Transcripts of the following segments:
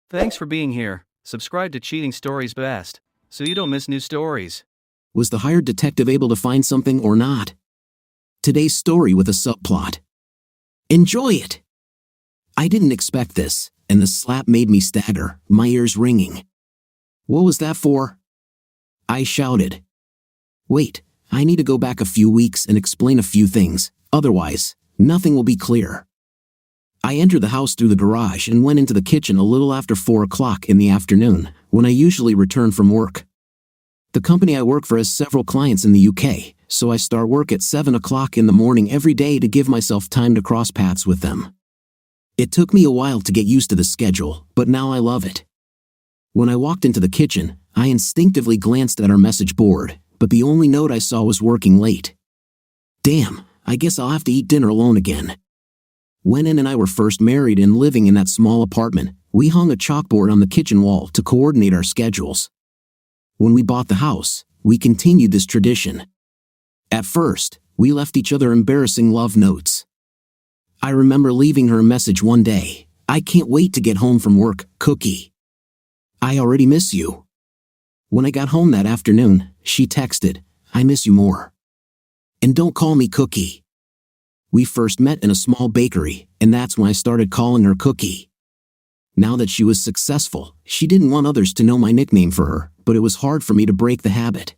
Thanks for being here. Subscribe to Cheating Stories Best, so you don't miss new stories. Was the hired detective able to find something or not? Today's story with a subplot. Enjoy it! I didn't expect this, and the slap made me stagger, my ears ringing. What was that for? I shouted. Wait, I need to go back a few weeks and explain a few things, otherwise, nothing will be clear. I entered the house through the garage and went into the kitchen a little after 4 o'clock in the afternoon, when I usually return from work. The company I work for has several clients in the UK, so I start work at 7 o'clock in the morning every day to give myself time to cross paths with them. It took me a while to get used to the schedule, but now I love it. When I walked into the kitchen, I instinctively glanced at our message board, but the only note I saw was working late. Damn, I guess I'll have to eat dinner alone again. When Ann and I were first married and living in that small apartment, we hung a chalkboard on the kitchen wall to coordinate our schedules. When we bought the house, we continued this tradition. At first, we left each other embarrassing love notes. I remember leaving her a message one day, "I can't wait to get home from work, Cookie. I already miss you." When I got home that afternoon, she texted, "I miss you more. And don't call me Cookie." We first met in a small bakery, and that's when I started calling her Cookie. Now that she was successful, she didn't want others to know my nickname for her, but it was hard for me to break the habit.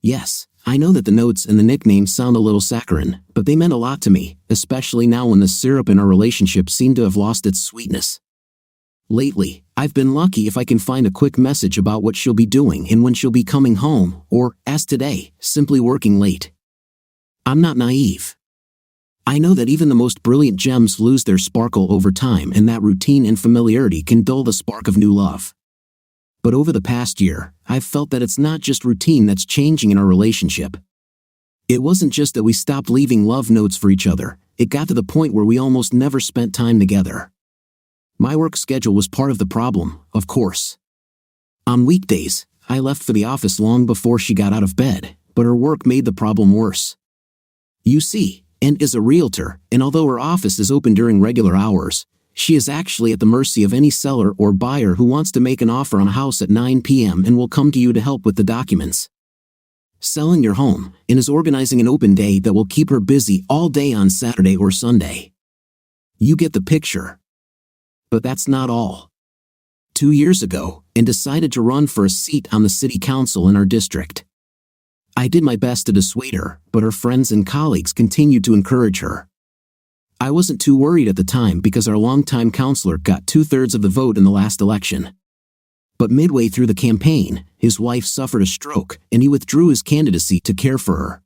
Yes, I know that the notes and the nicknames sound a little saccharine, but they meant a lot to me, especially now when the syrup in our relationship seemed to have lost its sweetness. Lately, I've been lucky if I can find a quick message about what she'll be doing and when she'll be coming home, or, as today, simply working late. I'm not naive. I know that even the most brilliant gems lose their sparkle over time, and that routine and familiarity can dull the spark of new love. But over the past year, I've felt that it's not just routine that's changing in our relationship. It wasn't just that we stopped leaving love notes for each other, it got to the point where we almost never spent time together. My work schedule was part of the problem, of course. On weekdays, I left for the office long before she got out of bed, but her work made the problem worse. You see, Ann is a realtor, and although her office is open during regular hours, she is actually at the mercy of any seller or buyer who wants to make an offer on a house at 9 p.m. and will come to you to help with the documents. Selling your home, and is organizing an open day that will keep her busy all day on Saturday or Sunday. You get the picture. But that's not all. 2 years ago, Ann decided to run for a seat on the city council in our district. I did my best to dissuade her, but her friends and colleagues continued to encourage her. I wasn't too worried at the time because our longtime counselor got 2/3 of the vote in the last election. But midway through the campaign, his wife suffered a stroke, and he withdrew his candidacy to care for her.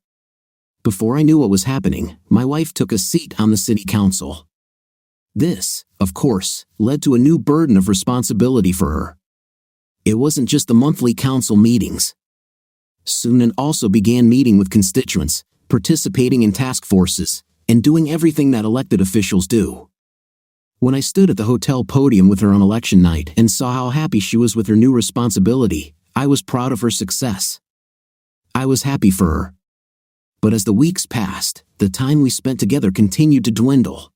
Before I knew what was happening, my wife took a seat on the city council. This, of course, led to a new burden of responsibility for her. It wasn't just the monthly council meetings. Soon Ann also began meeting with constituents, participating in task forces, and doing everything that elected officials do. When I stood at the hotel podium with her on election night and saw how happy she was with her new responsibility, I was proud of her success. I was happy for her. But as the weeks passed, the time we spent together continued to dwindle.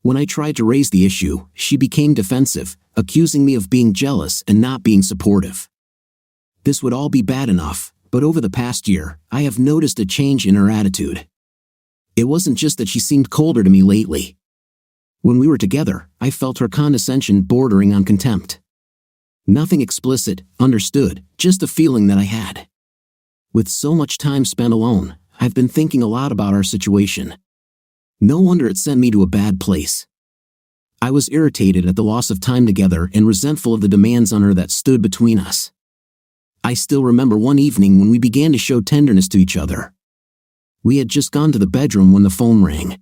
When I tried to raise the issue, she became defensive, accusing me of being jealous and not being supportive. This would all be bad enough, but over the past year, I have noticed a change in her attitude. It wasn't just that she seemed colder to me lately. When we were together, I felt her condescension bordering on contempt. Nothing explicit, understood, just a feeling that I had. With so much time spent alone, I've been thinking a lot about our situation. No wonder it sent me to a bad place. I was irritated at the loss of time together and resentful of the demands on her that stood between us. I still remember one evening when we began to show tenderness to each other. We had just gone to the bedroom when the phone rang.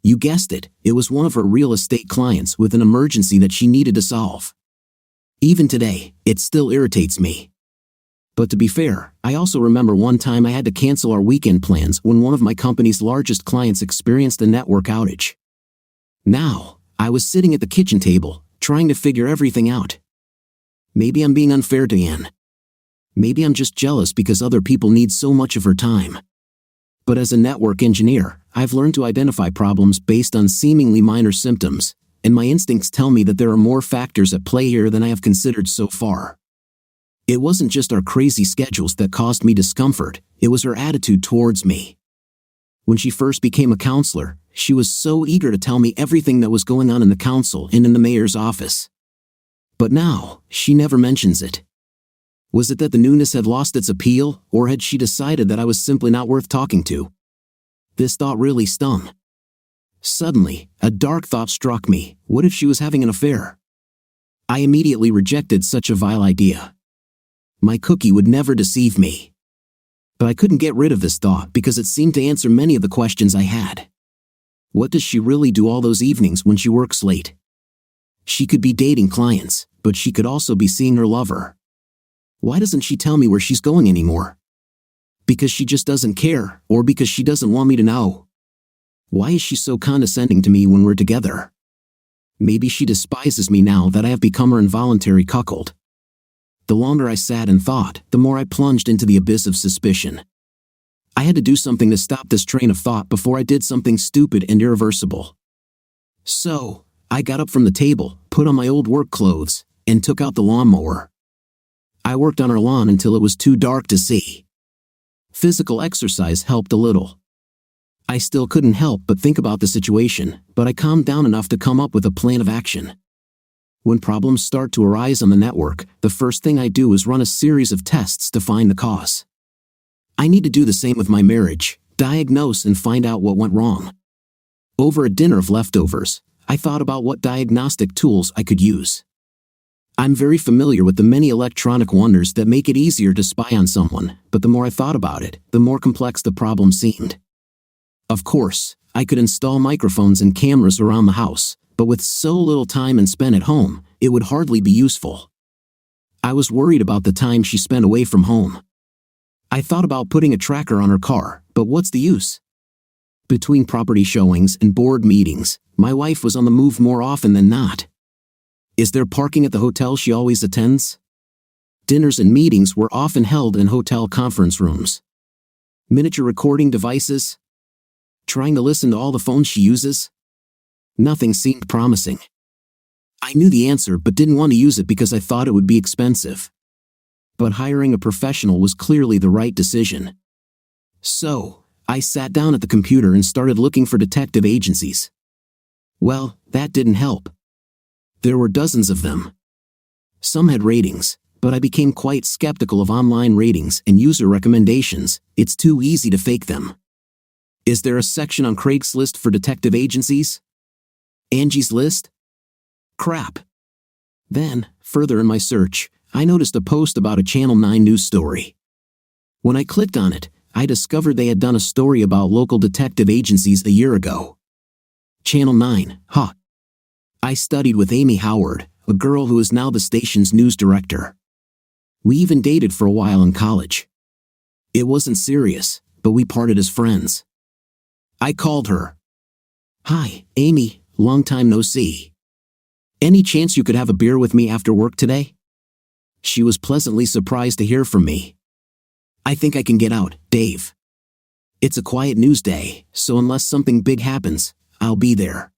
You guessed it, it was one of her real estate clients with an emergency that she needed to solve. Even today, it still irritates me. But to be fair, I also remember one time I had to cancel our weekend plans when one of my company's largest clients experienced a network outage. Now, I was sitting at the kitchen table, trying to figure everything out. Maybe I'm being unfair to Ann. Maybe I'm just jealous because other people need so much of her time. But as a network engineer, I've learned to identify problems based on seemingly minor symptoms, and my instincts tell me that there are more factors at play here than I have considered so far. It wasn't just our crazy schedules that caused me discomfort, it was her attitude towards me. When she first became a counselor, she was so eager to tell me everything that was going on in the council and in the mayor's office. But now, she never mentions it. Was it that the newness had lost its appeal, or had she decided that I was simply not worth talking to? This thought really stung. Suddenly, a dark thought struck me. What if she was having an affair? I immediately rejected such a vile idea. My cookie would never deceive me. But I couldn't get rid of this thought because it seemed to answer many of the questions I had. What does she really do all those evenings when she works late? She could be dating clients, but she could also be seeing her lover. Why doesn't she tell me where she's going anymore? Because she just doesn't care, or because she doesn't want me to know? Why is she so condescending to me when we're together? Maybe she despises me now that I have become her involuntary cuckold. The longer I sat and thought, the more I plunged into the abyss of suspicion. I had to do something to stop this train of thought before I did something stupid and irreversible. So, I got up from the table, put on my old work clothes, and took out the lawnmower. I worked on our lawn until it was too dark to see. Physical exercise helped a little. I still couldn't help but think about the situation, but I calmed down enough to come up with a plan of action. When problems start to arise on the network, the first thing I do is run a series of tests to find the cause. I need to do the same with my marriage, diagnose and find out what went wrong. Over a dinner of leftovers, I thought about what diagnostic tools I could use. I'm very familiar with the many electronic wonders that make it easier to spy on someone, but the more I thought about it, the more complex the problem seemed. Of course, I could install microphones and cameras around the house, but with so little time and spent at home, it would hardly be useful. I was worried about the time she spent away from home. I thought about putting a tracker on her car, but what's the use? Between property showings and board meetings, my wife was on the move more often than not. Is there parking at the hotel she always attends? Dinners and meetings were often held in hotel conference rooms. Miniature recording devices? Trying to listen to all the phones she uses? Nothing seemed promising. I knew the answer but didn't want to use it because I thought it would be expensive. But hiring a professional was clearly the right decision. So, I sat down at the computer and started looking for detective agencies. Well, that didn't help. There were dozens of them. Some had ratings, but I became quite skeptical of online ratings and user recommendations. It's too easy to fake them. Is there a section on Craigslist for detective agencies? Angie's List? Crap. Then, further in my search, I noticed a post about a Channel 9 news story. When I clicked on it, I discovered they had done a story about local detective agencies a year ago. Channel 9, huh? I studied with Amy Howard, a girl who is now the station's news director. We even dated for a while in college. It wasn't serious, but we parted as friends. I called her. Hi, Amy, long time no see. Any chance you could have a beer with me after work today? She was pleasantly surprised to hear from me. I think I can get out, Dave. It's a quiet news day, so unless something big happens, I'll be there.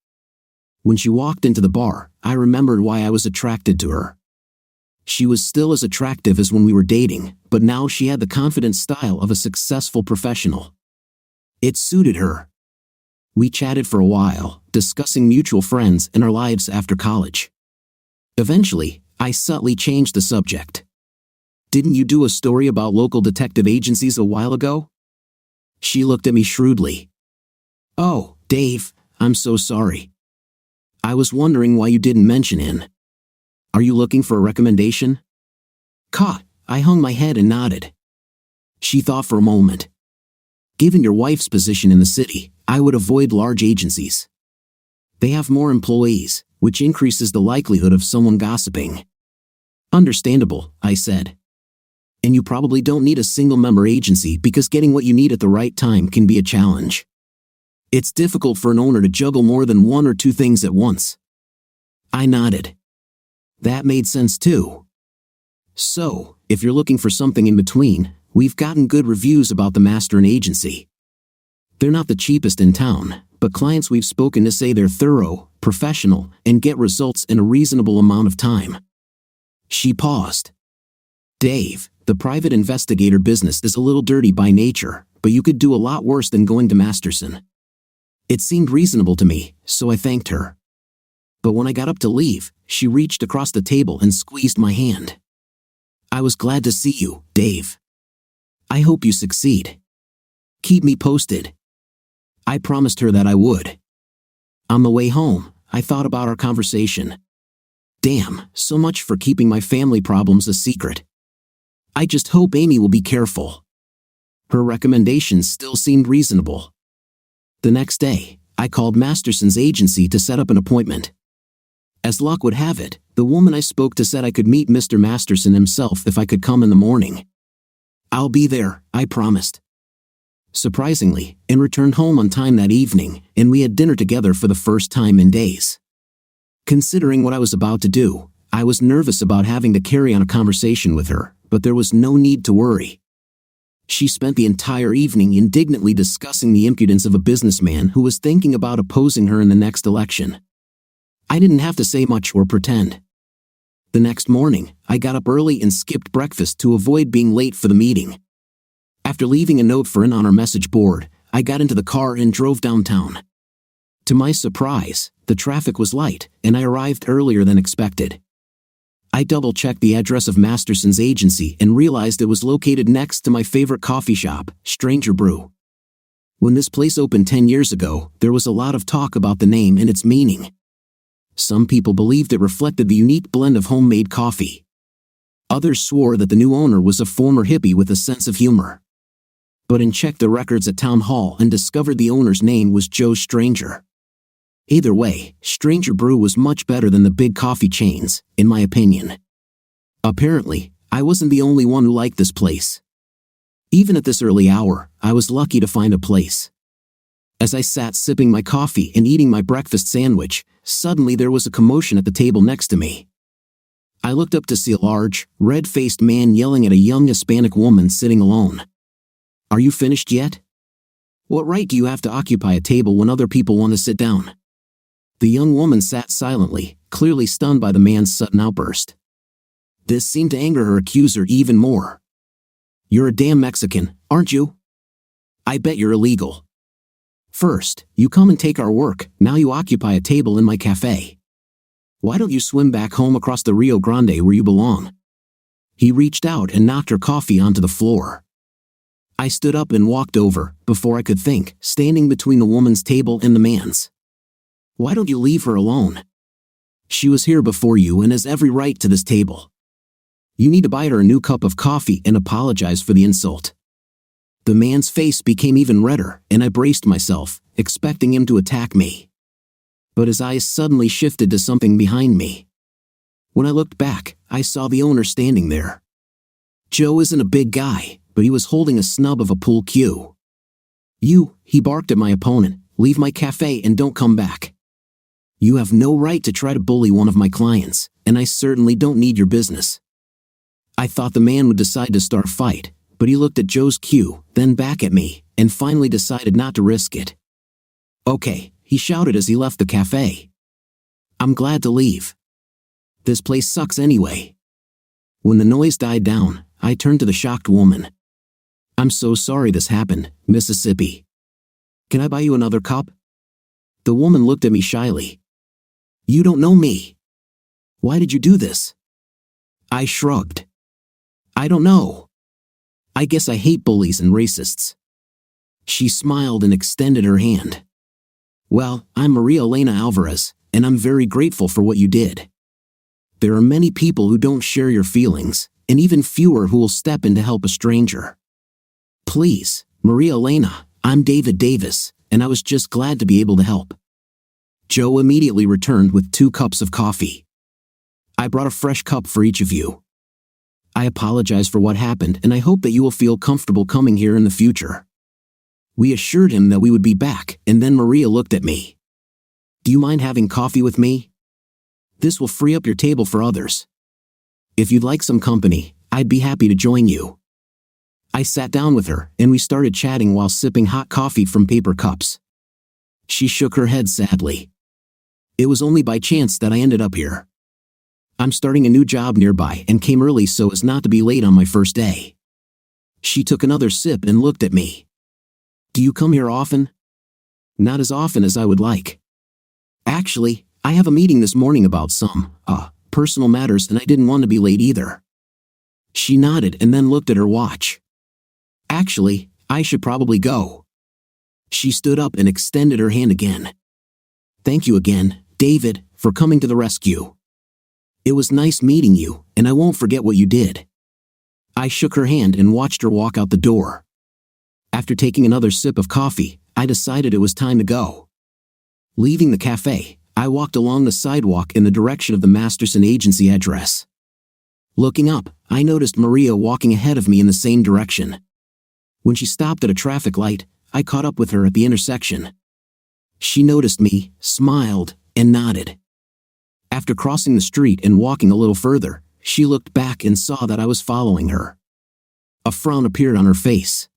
When she walked into the bar, I remembered why I was attracted to her. She was still as attractive as when we were dating, but now she had the confident style of a successful professional. It suited her. We chatted for a while, discussing mutual friends and our lives after college. Eventually, I subtly changed the subject. Didn't you do a story about local detective agencies a while ago? She looked at me shrewdly. Oh, Dave, I'm so sorry. I was wondering why you didn't mention it. Are you looking for a recommendation? I hung my head and nodded. She thought for a moment. Given your wife's position in the city, I would avoid large agencies. They have more employees, which increases the likelihood of someone gossiping. Understandable, I said. And you probably don't need a single-member agency because getting what you need at the right time can be a challenge. It's difficult for an owner to juggle more than one or two things at once. I nodded. That made sense too. So, if you're looking for something in between, we've gotten good reviews about the Master and Agency. They're not the cheapest in town, but clients we've spoken to say they're thorough, professional, and get results in a reasonable amount of time. She paused. Dave, the private investigator business is a little dirty by nature, but you could do a lot worse than going to Masterson. It seemed reasonable to me, so I thanked her. But when I got up to leave, she reached across the table and squeezed my hand. I was glad to see you, Dave. I hope you succeed. Keep me posted. I promised her that I would. On the way home, I thought about our conversation. Damn, so much for keeping my family problems a secret. I just hope Amy will be careful. Her recommendations still seemed reasonable. The next day, I called Masterson's agency to set up an appointment. As luck would have it, the woman I spoke to said I could meet Mr. Masterson himself if I could come in the morning. I'll be there, I promised. Surprisingly, I returned home on time that evening, and we had dinner together for the first time in days. Considering what I was about to do, I was nervous about having to carry on a conversation with her, but there was no need to worry. She spent the entire evening indignantly discussing the impudence of a businessman who was thinking about opposing her in the next election. I didn't have to say much or pretend. The next morning, I got up early and skipped breakfast to avoid being late for the meeting. After leaving a note for Ann on our message board, I got into the car and drove downtown. To my surprise, the traffic was light, and I arrived earlier than expected. I double-checked the address of Masterson's agency and realized it was located next to my favorite coffee shop, Stranger Brew. When this place opened 10 years ago, there was a lot of talk about the name and its meaning. Some people believed it reflected the unique blend of homemade coffee. Others swore that the new owner was a former hippie with a sense of humor. But I checked the records at Town Hall and discovered the owner's name was Joe Stranger. Either way, Stranger Brew was much better than the big coffee chains, in my opinion. Apparently, I wasn't the only one who liked this place. Even at this early hour, I was lucky to find a place. As I sat sipping my coffee and eating my breakfast sandwich, suddenly there was a commotion at the table next to me. I looked up to see a large, red-faced man yelling at a young Hispanic woman sitting alone. "Are you finished yet? What right do you have to occupy a table when other people want to sit down?" The young woman sat silently, clearly stunned by the man's sudden outburst. This seemed to anger her accuser even more. "You're a damn Mexican, aren't you? I bet you're illegal. First, you come and take our work, now you occupy a table in my cafe. Why don't you swim back home across the Rio Grande where you belong?" He reached out and knocked her coffee onto the floor. I stood up and walked over, before I could think, standing between the woman's table and the man's. "Why don't you leave her alone? She was here before you and has every right to this table. You need to buy her a new cup of coffee and apologize for the insult." The man's face became even redder, and I braced myself, expecting him to attack me. But his eyes suddenly shifted to something behind me. When I looked back, I saw the owner standing there. Joe isn't a big guy, but he was holding a snub of a pool cue. "You," he barked at my opponent, "leave my cafe and don't come back. You have no right to try to bully one of my clients, and I certainly don't need your business." I thought the man would decide to start a fight, but he looked at Joe's cue, then back at me, and finally decided not to risk it. "Okay," he shouted as he left the cafe. "I'm glad to leave. This place sucks anyway." When the noise died down, I turned to the shocked woman. "I'm so sorry this happened, Mississippi. Can I buy you another cup?" The woman looked at me shyly. "You don't know me. Why did you do this?" I shrugged. "I don't know. I guess I hate bullies and racists." She smiled and extended her hand. "Well, I'm Maria Elena Alvarez, and I'm very grateful for what you did. There are many people who don't share your feelings, and even fewer who will step in to help a stranger. Please, Maria Elena, I'm David Davis, and I was just glad to be able to help." Joe immediately returned with 2 cups of coffee. "I brought a fresh cup for each of you. I apologize for what happened, and I hope that you will feel comfortable coming here in the future." We assured him that we would be back, and then Maria looked at me. "Do you mind having coffee with me? This will free up your table for others. If you'd like some company, I'd be happy to join you." I sat down with her, and we started chatting while sipping hot coffee from paper cups. She shook her head sadly. It was only by chance that I ended up here. I'm starting a new job nearby and came early so as not to be late on my first day. She took another sip and looked at me. Do you come here often? Not as often as I would like. Actually, I have a meeting this morning about some, personal matters and I didn't want to be late either. She nodded and then looked at her watch. Actually, I should probably go. She stood up and extended her hand again. Thank you again, David, for coming to the rescue. It was nice meeting you, and I won't forget what you did. I shook her hand and watched her walk out the door. After taking another sip of coffee, I decided it was time to go. Leaving the cafe, I walked along the sidewalk in the direction of the Masterson Agency address. Looking up, I noticed Maria walking ahead of me in the same direction. When she stopped at a traffic light, I caught up with her at the intersection. She noticed me, smiled, and nodded. After crossing the street and walking a little further, she looked back and saw that I was following her. A frown appeared on her face.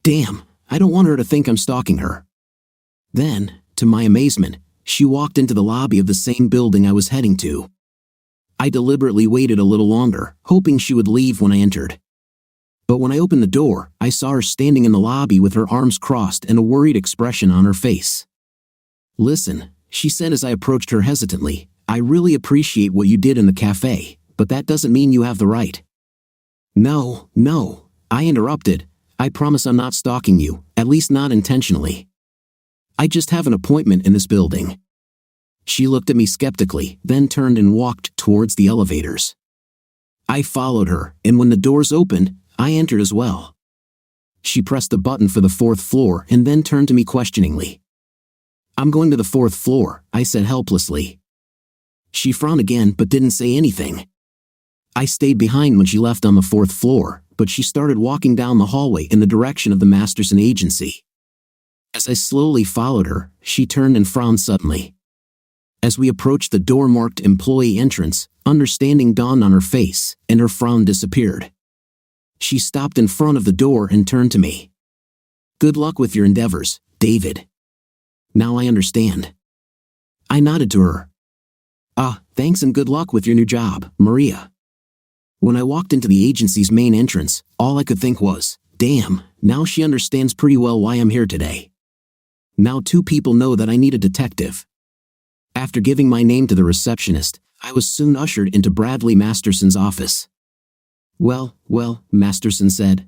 Damn, I don't want her to think I'm stalking her. Then, to my amazement, she walked into the lobby of the same building I was heading to. I deliberately waited a little longer, hoping she would leave when I entered. But when I opened the door, I saw her standing in the lobby with her arms crossed and a worried expression on her face. Listen, she said as I approached her hesitantly, I really appreciate what you did in the cafe, but that doesn't mean you have the right. No, I interrupted. I promise I'm not stalking you, at least not intentionally. I just have an appointment in this building. She looked at me skeptically, then turned and walked towards the elevators. I followed her, and when the doors opened, I entered as well. She pressed the button for the 4th floor and then turned to me questioningly. I'm going to the 4th floor, I said helplessly. She frowned again but didn't say anything. I stayed behind when she left on the 4th floor, but she started walking down the hallway in the direction of the Masterson Agency. As I slowly followed her, she turned and frowned suddenly. As we approached the door marked employee entrance, understanding dawned on her face, and her frown disappeared. She stopped in front of the door and turned to me. Good luck with your endeavors, David. Now I understand. I nodded to her. Thanks and good luck with your new job, Maria. When I walked into the agency's main entrance, all I could think was, damn, now she understands pretty well why I'm here today. Now 2 people know that I need a detective. After giving my name to the receptionist, I was soon ushered into Bradley Masterson's office. Well, Masterson said.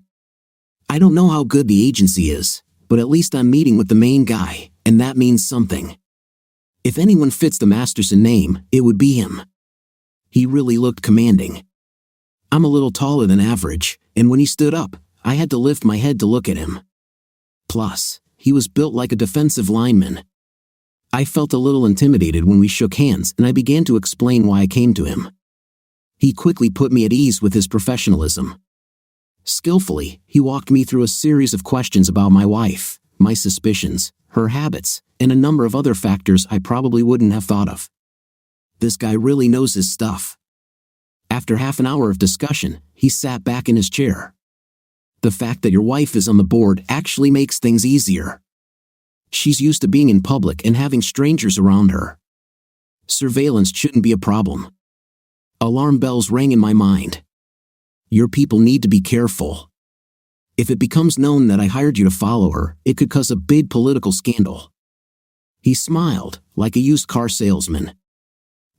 I don't know how good the agency is, but at least I'm meeting with the main guy, and that means something. If anyone fits the Masterson name, it would be him. He really looked commanding. I'm a little taller than average, and when he stood up, I had to lift my head to look at him. Plus, he was built like a defensive lineman. I felt a little intimidated when we shook hands and I began to explain why I came to him. He quickly put me at ease with his professionalism. Skillfully, he walked me through a series of questions about my wife, my suspicions, her habits, and a number of other factors I probably wouldn't have thought of. This guy really knows his stuff. After half an hour of discussion, he sat back in his chair. The fact that your wife is on the board actually makes things easier. She's used to being in public and having strangers around her. Surveillance shouldn't be a problem. Alarm bells rang in my mind. Your people need to be careful. If it becomes known that I hired you to follow her, it could cause a big political scandal. He smiled, like a used car salesman.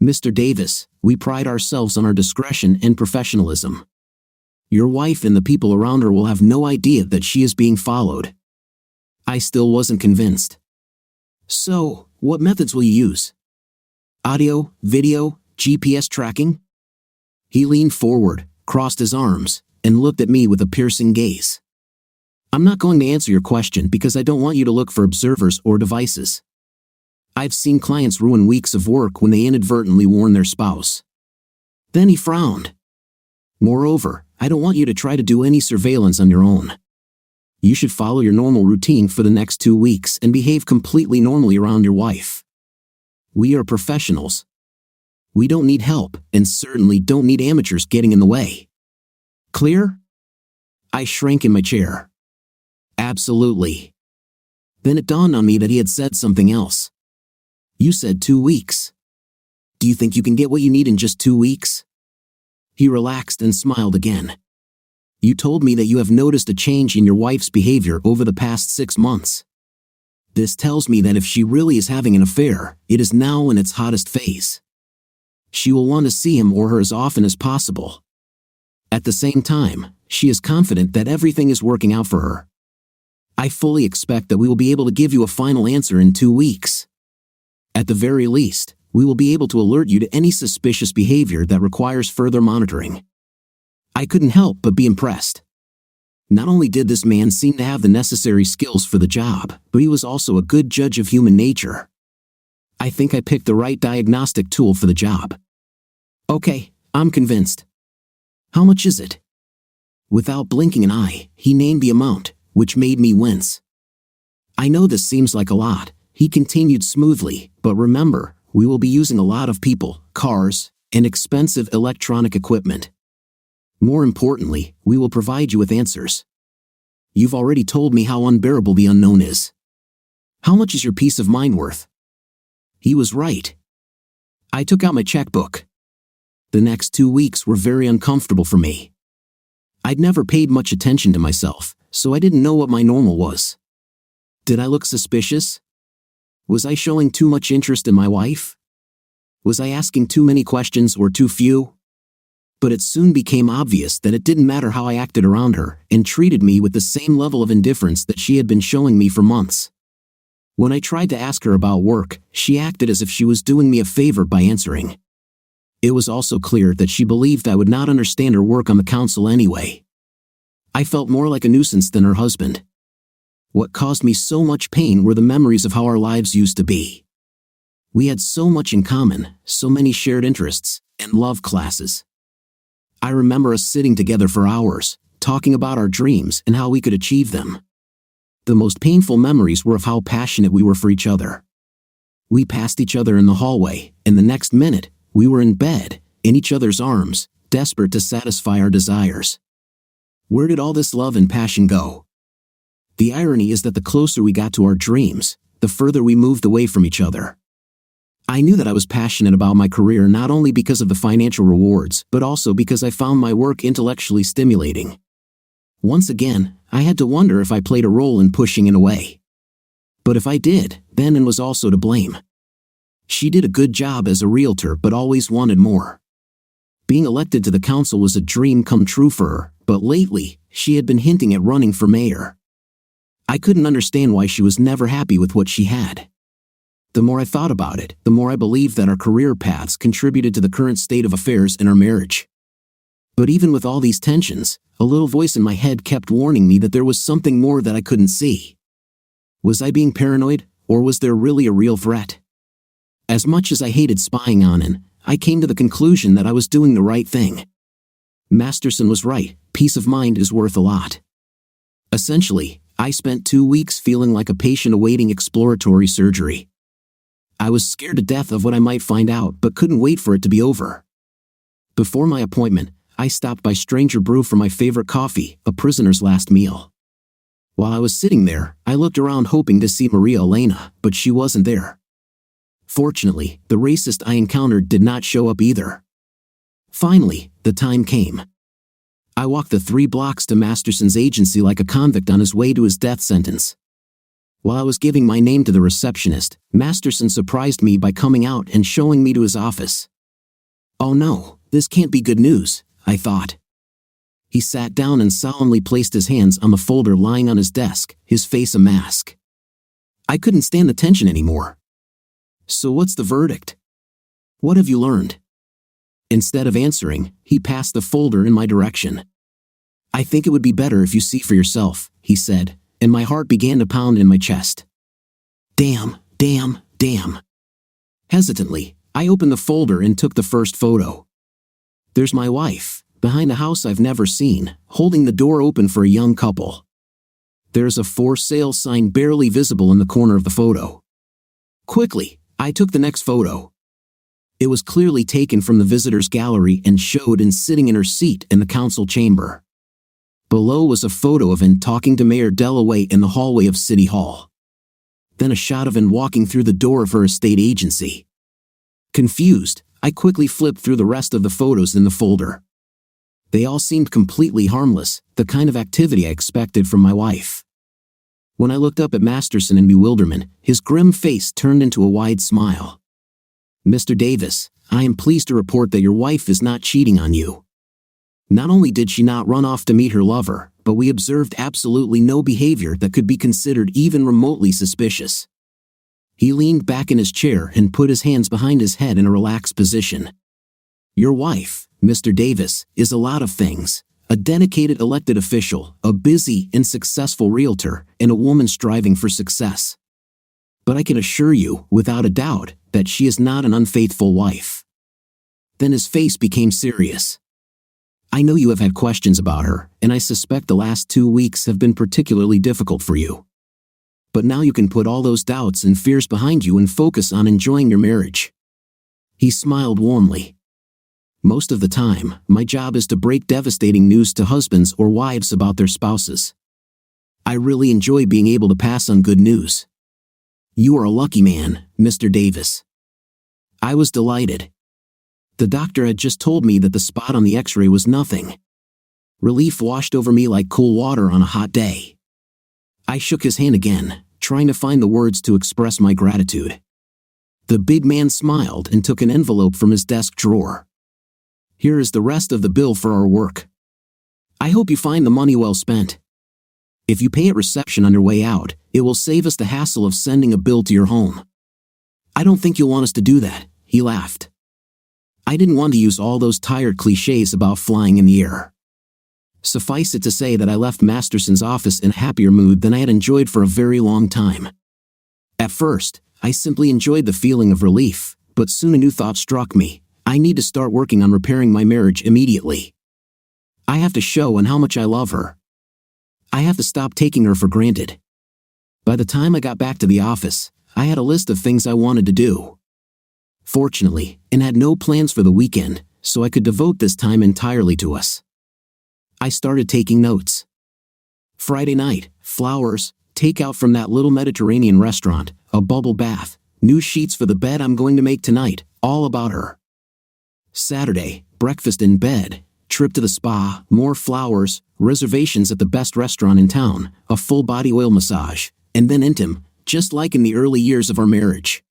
Mr. Davis, we pride ourselves on our discretion and professionalism. Your wife and the people around her will have no idea that she is being followed. I still wasn't convinced. So, what methods will you use? Audio, video, GPS tracking? He leaned forward, crossed his arms, and looked at me with a piercing gaze. I'm not going to answer your question because I don't want you to look for observers or devices. I've seen clients ruin weeks of work when they inadvertently warn their spouse. Then he frowned. Moreover, I don't want you to try to do any surveillance on your own. You should follow your normal routine for the next 2 weeks and behave completely normally around your wife. We are professionals. We don't need help and certainly don't need amateurs getting in the way. Clear? I shrank in my chair. Absolutely. Then it dawned on me that he had said something else. You said 2 weeks. Do you think you can get what you need in just 2 weeks? He relaxed and smiled again. You told me that you have noticed a change in your wife's behavior over the past 6 months. This tells me that if she really is having an affair, it is now in its hottest phase. She will want to see him or her as often as possible. At the same time, she is confident that everything is working out for her. I fully expect that we will be able to give you a final answer in 2 weeks. At the very least, we will be able to alert you to any suspicious behavior that requires further monitoring. I couldn't help but be impressed. Not only did this man seem to have the necessary skills for the job, but he was also a good judge of human nature. I think I picked the right diagnostic tool for the job. Okay, I'm convinced. How much is it? Without blinking an eye, he named the amount, which made me wince. I know this seems like a lot, he continued smoothly, but remember, we will be using a lot of people, cars, and expensive electronic equipment. More importantly, we will provide you with answers. You've already told me how unbearable the unknown is. How much is your peace of mind worth? He was right. I took out my checkbook. The next 2 weeks were very uncomfortable for me. I'd never paid much attention to myself, so I didn't know what my normal was. Did I look suspicious? Was I showing too much interest in my wife? Was I asking too many questions or too few? But it soon became obvious that it didn't matter how I acted around her and treated me with the same level of indifference that she had been showing me for months. When I tried to ask her about work, she acted as if she was doing me a favor by answering. It was also clear that she believed I would not understand her work on the council anyway. I felt more like a nuisance than her husband. What caused me so much pain were the memories of how our lives used to be. We had so much in common, so many shared interests, and love classes. I remember us sitting together for hours, talking about our dreams and how we could achieve them. The most painful memories were of how passionate we were for each other. We passed each other in the hallway, and the next minute, we were in bed, in each other's arms, desperate to satisfy our desires. Where did all this love and passion go? The irony is that the closer we got to our dreams, the further we moved away from each other. I knew that I was passionate about my career not only because of the financial rewards, but also because I found my work intellectually stimulating. Once again, I had to wonder if I played a role in pushing it away. But if I did, then Ann was also to blame. She did a good job as a realtor but always wanted more. Being elected to the council was a dream come true for her, but lately, she had been hinting at running for mayor. I couldn't understand why she was never happy with what she had. The more I thought about it, the more I believed that our career paths contributed to the current state of affairs in our marriage. But even with all these tensions, a little voice in my head kept warning me that there was something more that I couldn't see. Was I being paranoid, or was there really a real threat? As much as I hated spying on Ann, I came to the conclusion that I was doing the right thing. Masterson was right, peace of mind is worth a lot. Essentially, I spent 2 weeks feeling like a patient awaiting exploratory surgery. I was scared to death of what I might find out but couldn't wait for it to be over. Before my appointment, I stopped by Stranger Brew for my favorite coffee, a prisoner's last meal. While I was sitting there, I looked around hoping to see Maria Elena, but she wasn't there. Fortunately, the racist I encountered did not show up either. Finally, the time came. I walked the 3 blocks to Masterson's agency like a convict on his way to his death sentence. While I was giving my name to the receptionist, Masterson surprised me by coming out and showing me to his office. Oh no, this can't be good news, I thought. He sat down and solemnly placed his hands on the folder lying on his desk, his face a mask. I couldn't stand the tension anymore. So what's the verdict? What have you learned? Instead of answering, he passed the folder in my direction. I think it would be better if you see for yourself, he said, and my heart began to pound in my chest. Damn. Hesitantly, I opened the folder and took the first photo. There's my wife, behind a house I've never seen, holding the door open for a young couple. There's a for sale sign barely visible in the corner of the photo. Quickly, I took the next photo. It was clearly taken from the visitors' gallery and showed Ann sitting in her seat in the council chamber. Below was a photo of Ann talking to Mayor Dellaway in the hallway of City Hall. Then a shot of Ann walking through the door of her estate agency. Confused, I quickly flipped through the rest of the photos in the folder. They all seemed completely harmless, the kind of activity I expected from my wife. When I looked up at Masterson in bewilderment, his grim face turned into a wide smile. "Mr. Davis, I am pleased to report that your wife is not cheating on you. Not only did she not run off to meet her lover, but we observed absolutely no behavior that could be considered even remotely suspicious." He leaned back in his chair and put his hands behind his head in a relaxed position. "Your wife, Mr. Davis, is a lot of things. A dedicated elected official, a busy and successful realtor, and a woman striving for success. But I can assure you, without a doubt, that she is not an unfaithful wife." Then his face became serious. "I know you have had questions about her, and I suspect the last 2 weeks have been particularly difficult for you. But now you can put all those doubts and fears behind you and focus on enjoying your marriage." He smiled warmly. "Most of the time, my job is to break devastating news to husbands or wives about their spouses. I really enjoy being able to pass on good news. You are a lucky man, Mr. Davis." I was delighted. The doctor had just told me that the spot on the x-ray was nothing. Relief washed over me like cool water on a hot day. I shook his hand again, trying to find the words to express my gratitude. The big man smiled and took an envelope from his desk drawer. "Here is the rest of the bill for our work. I hope you find the money well spent. If you pay at reception on your way out, it will save us the hassle of sending a bill to your home." "I don't think you'll want us to do that," he laughed. I didn't want to use all those tired cliches about flying in the air. Suffice it to say that I left Masterson's office in a happier mood than I had enjoyed for a very long time. At first, I simply enjoyed the feeling of relief, but soon a new thought struck me. I need to start working on repairing my marriage immediately. I have to show Ann how much I love her. I have to stop taking her for granted. By the time I got back to the office, I had a list of things I wanted to do. Fortunately, Ann had no plans for the weekend, so I could devote this time entirely to us. I started taking notes. Friday night, flowers, takeout from that little Mediterranean restaurant, a bubble bath, new sheets for the bed I'm going to make tonight, all about her. Saturday, breakfast in bed, trip to the spa, more flowers, reservations at the best restaurant in town, a full body oil massage, and then intim, just like in the early years of our marriage.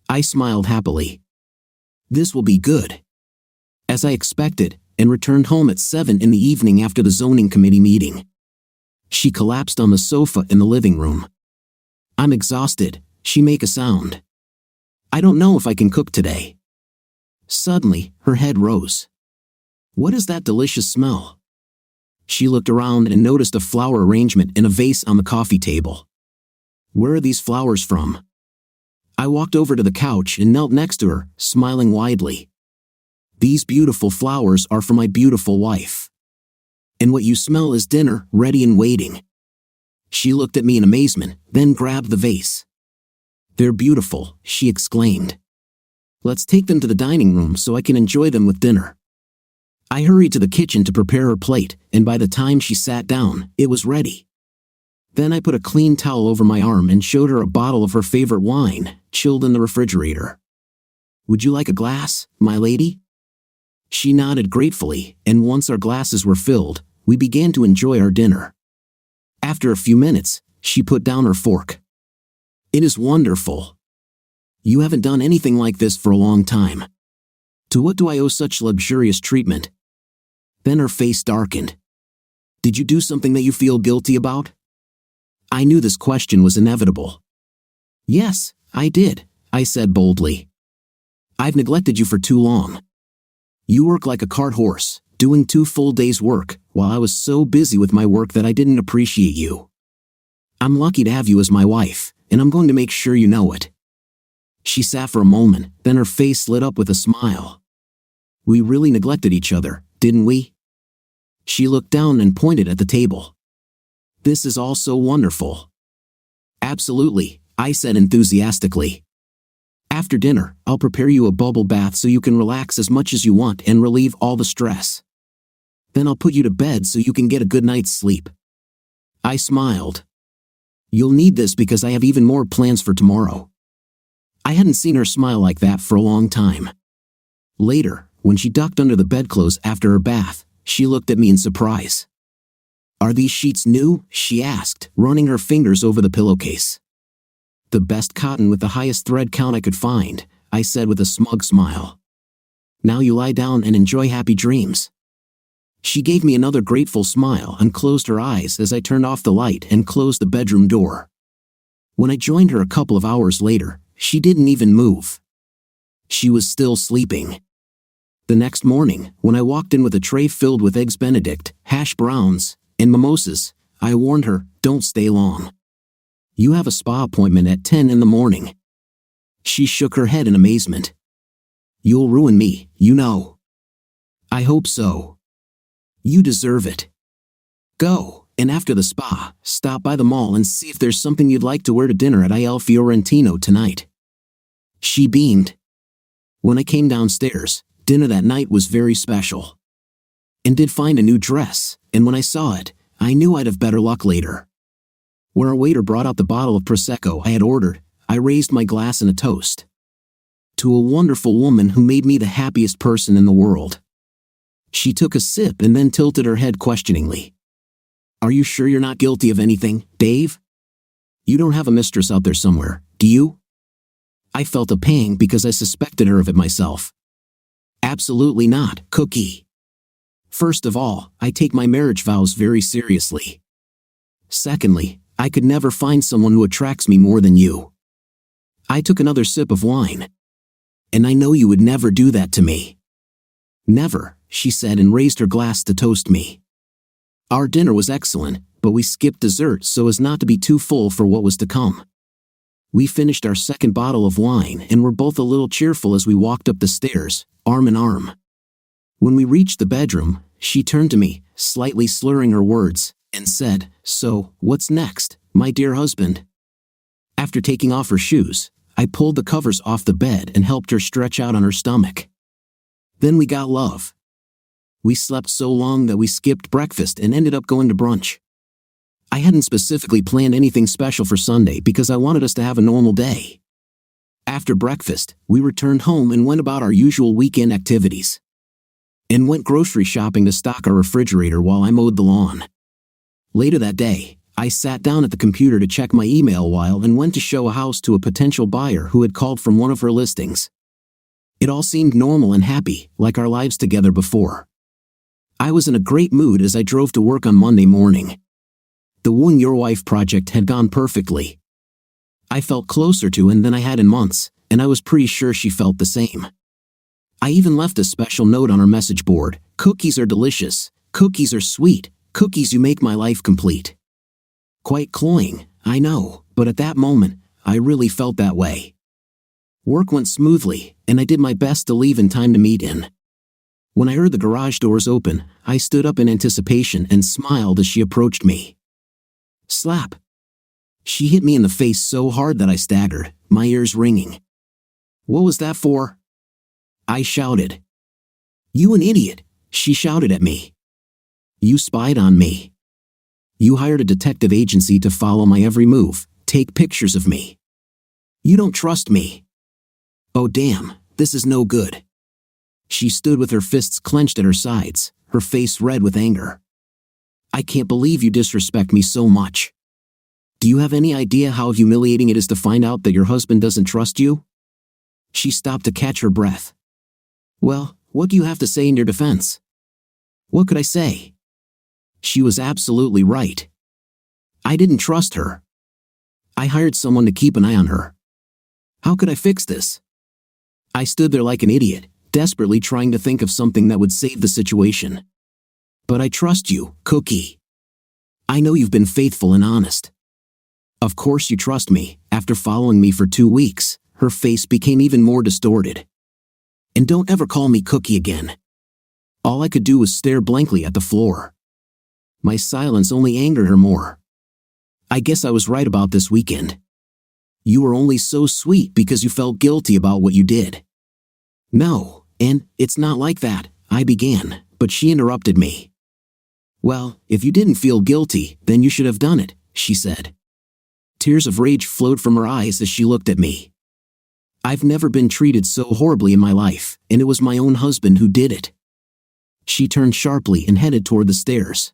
I smiled happily. This will be good. As I expected, and returned home at 7 in the evening after the zoning committee meeting. She collapsed on the sofa in the living room. "I'm exhausted," she make a sound. "I don't know if I can cook today." Suddenly, her head rose. "What is that delicious smell?" She looked around and noticed a flower arrangement in a vase on the coffee table. "Where are these flowers from?" I walked over to the couch and knelt next to her, smiling widely. "These beautiful flowers are for my beautiful wife. And what you smell is dinner, ready and waiting." She looked at me in amazement, then grabbed the vase. "They're beautiful," she exclaimed. "Let's take them to the dining room so I can enjoy them with dinner." I hurried to the kitchen to prepare her plate, and by the time she sat down, it was ready. Then I put a clean towel over my arm and showed her a bottle of her favorite wine, chilled in the refrigerator. "Would you like a glass, my lady?" She nodded gratefully, and once our glasses were filled, we began to enjoy our dinner. After a few minutes, she put down her fork. "It is wonderful. You haven't done anything like this for a long time. To what do I owe such luxurious treatment?" Then her face darkened. "Did you do something that you feel guilty about?" I knew this question was inevitable. "Yes, I did," I said boldly. "I've neglected you for too long. You work like a cart horse, doing 2 full days' work, while I was so busy with my work that I didn't appreciate you. I'm lucky to have you as my wife, and I'm going to make sure you know it." She sat for a moment, then her face lit up with a smile. "We really neglected each other, didn't we?" She looked down and pointed at the table. "This is all so wonderful." "Absolutely," I said enthusiastically. "After dinner, I'll prepare you a bubble bath so you can relax as much as you want and relieve all the stress." Then I'll put you to bed so you can get a good night's sleep." I smiled. "You'll need this because I have even more plans for tomorrow." I hadn't seen her smile like that for a long time. Later, when she ducked under the bedclothes after her bath, she looked at me in surprise. "Are these sheets new?" she asked, running her fingers over the pillowcase. "The best cotton with the highest thread count I could find," I said with a smug smile. "Now you lie down and enjoy happy dreams." She gave me another grateful smile and closed her eyes as I turned off the light and closed the bedroom door. When I joined her a couple of hours later, she didn't even move. She was still sleeping. The next morning, when I walked in with a tray filled with eggs Benedict, hash browns, and mimosas, I warned her, "Don't stay long. You have a spa appointment at 10 in the morning." She shook her head in amazement. "You'll ruin me, you know." "I hope so. You deserve it. Go, and after the spa, stop by the mall and see if there's something you'd like to wear to dinner at Il Fiorentino tonight." She beamed. When I came downstairs, dinner that night was very special. And did find a new dress, and when I saw it, I knew I'd have better luck later. When our waiter brought out the bottle of Prosecco I had ordered, I raised my glass in a toast. To a wonderful woman who made me the happiest person in the world. She took a sip and then tilted her head questioningly. "Are you sure you're not guilty of anything, Dave? You don't have a mistress out there somewhere, do you?" I felt a pang because I suspected her of it myself. "Absolutely not, Cookie. First of all, I take my marriage vows very seriously. Secondly, I could never find someone who attracts me more than you." I took another sip of wine. "And I know you would never do that to me." "Never," she said and raised her glass to toast me. Our dinner was excellent, but we skipped dessert so as not to be too full for what was to come. We finished our second bottle of wine and were both a little cheerful as we walked up the stairs, arm in arm. When we reached the bedroom, she turned to me, slightly slurring her words, and said, "So, what's next, my dear husband?" After taking off her shoes, I pulled the covers off the bed and helped her stretch out on her stomach. Then we got love. We slept so long that we skipped breakfast and ended up going to brunch. I hadn't specifically planned anything special for Sunday because I wanted us to have a normal day. After breakfast, we returned home and went about our usual weekend activities. And went grocery shopping to stock our refrigerator while I mowed the lawn. Later that day, I sat down at the computer to check my email while and went to show a house to a potential buyer who had called from one of her listings. It all seemed normal and happy, like our lives together before. I was in a great mood as I drove to work on Monday morning. The Wooing Your Wife project had gone perfectly. I felt closer to her than I had in months, and I was pretty sure she felt the same. I even left a special note on our message board: "Cookies are delicious, cookies are sweet, cookies you make my life complete." Quite cloying, I know, but at that moment, I really felt that way. Work went smoothly, and I did my best to leave in time to meet in. When I heard the garage doors open, I stood up in anticipation and smiled as she approached me. Slap! She hit me in the face so hard that I staggered, my ears ringing. "What was that for?" I shouted. "You an idiot," she shouted at me. "You spied on me. You hired a detective agency to follow my every move, take pictures of me. You don't trust me. Oh damn, this is no good." She stood with her fists clenched at her sides, her face red with anger. "I can't believe you disrespect me so much. Do you have any idea how humiliating it is to find out that your husband doesn't trust you?" She stopped to catch her breath. "Well, what do you have to say in your defense?" What could I say? She was absolutely right. I didn't trust her. I hired someone to keep an eye on her. How could I fix this? I stood there like an idiot, desperately trying to think of something that would save the situation. "But I trust you, Cookie. I know you've been faithful and honest." "Of course you trust me." After following me for 2 weeks, her face became even more distorted. "And don't ever call me Cookie again." All I could do was stare blankly at the floor. My silence only angered her more. "I guess I was right about this weekend. You were only so sweet because you felt guilty about what you did." "No, and it's not like that," I began, but she interrupted me. Well, if you didn't feel guilty, then you should have done it, she said. Tears of rage flowed from her eyes as she looked at me. I've never been treated so horribly in my life, and it was my own husband who did it. She turned sharply and headed toward the stairs.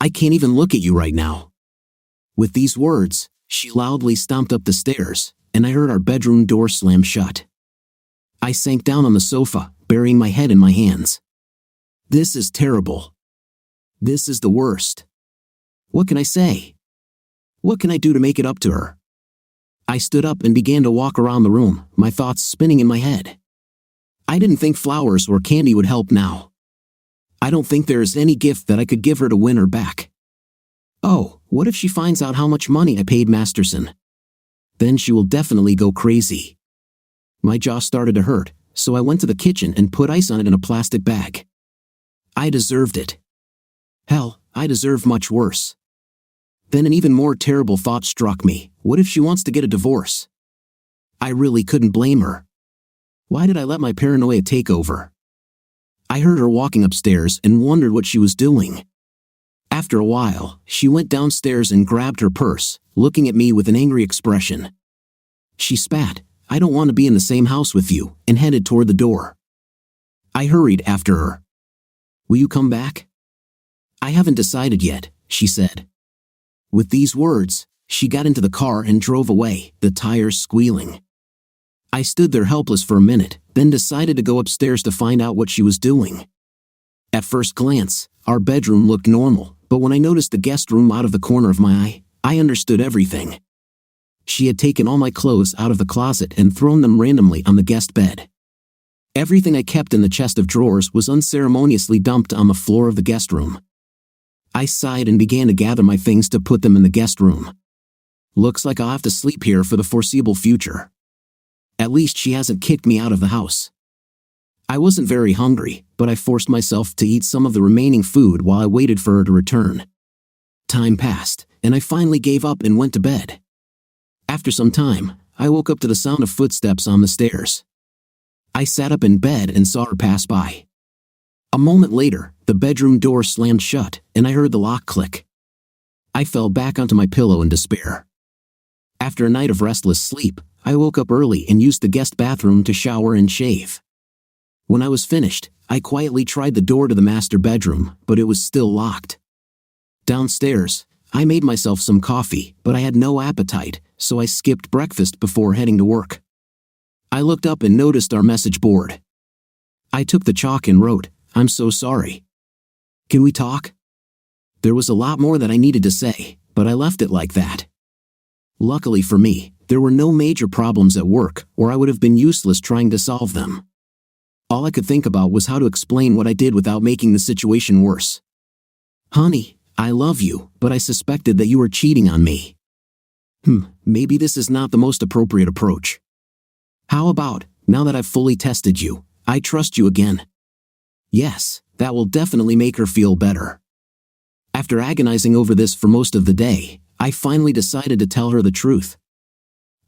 I can't even look at you right now. With these words, she loudly stomped up the stairs, and I heard our bedroom door slam shut. I sank down on the sofa, burying my head in my hands. This is terrible. This is the worst. What can I say? What can I do to make it up to her? I stood up and began to walk around the room, my thoughts spinning in my head. I didn't think flowers or candy would help now. I don't think there is any gift that I could give her to win her back. Oh, what if she finds out how much money I paid Masterson? Then she will definitely go crazy. My jaw started to hurt, so I went to the kitchen and put ice on it in a plastic bag. I deserved it. Hell, I deserve much worse. Then an even more terrible thought struck me. What if she wants to get a divorce? I really couldn't blame her. Why did I let my paranoia take over? I heard her walking upstairs and wondered what she was doing. After a while, she went downstairs and grabbed her purse, looking at me with an angry expression. She spat, "I don't want to be in the same house with you," and headed toward the door. I hurried after her. "Will you come back?" "I haven't decided yet," she said. With these words, she got into the car and drove away, the tires squealing. I stood there helpless for a minute, then decided to go upstairs to find out what she was doing. At first glance, our bedroom looked normal, but when I noticed the guest room out of the corner of my eye, I understood everything. She had taken all my clothes out of the closet and thrown them randomly on the guest bed. Everything I kept in the chest of drawers was unceremoniously dumped on the floor of the guest room. I sighed and began to gather my things to put them in the guest room. Looks like I'll have to sleep here for the foreseeable future. At least she hasn't kicked me out of the house. I wasn't very hungry, but I forced myself to eat some of the remaining food while I waited for her to return. Time passed, and I finally gave up and went to bed. After some time, I woke up to the sound of footsteps on the stairs. I sat up in bed and saw her pass by. A moment later, the bedroom door slammed shut, and I heard the lock click. I fell back onto my pillow in despair. After a night of restless sleep, I woke up early and used the guest bathroom to shower and shave. When I was finished, I quietly tried the door to the master bedroom, but it was still locked. Downstairs, I made myself some coffee, but I had no appetite, so I skipped breakfast before heading to work. I looked up and noticed our message board. I took the chalk and wrote, "I'm so sorry. Can we talk?" There was a lot more that I needed to say, but I left it like that. Luckily for me, there were no major problems at work, or I would have been useless trying to solve them. All I could think about was how to explain what I did without making the situation worse. "Honey, I love you, but I suspected that you were cheating on me. Maybe this is not the most appropriate approach. How about, now that I've fully tested you, I trust you again?" Yes, that will definitely make her feel better. After agonizing over this for most of the day, I finally decided to tell her the truth.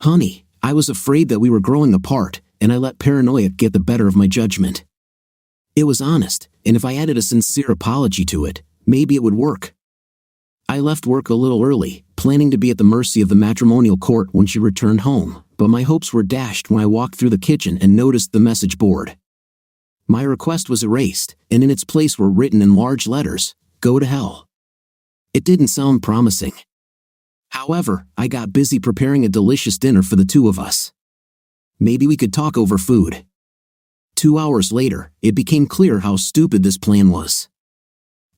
"Honey, I was afraid that we were growing apart, and I let paranoia get the better of my judgment. It was honest, and if I added a sincere apology to it, maybe it would work." I left work a little early, planning to be at the mercy of the matrimonial court when she returned home, but my hopes were dashed when I walked through the kitchen and noticed the message board. My request was erased, and in its place were written in large letters, "Go to hell." It didn't sound promising. However, I got busy preparing a delicious dinner for the two of us. Maybe we could talk over food. 2 hours later, it became clear how stupid this plan was.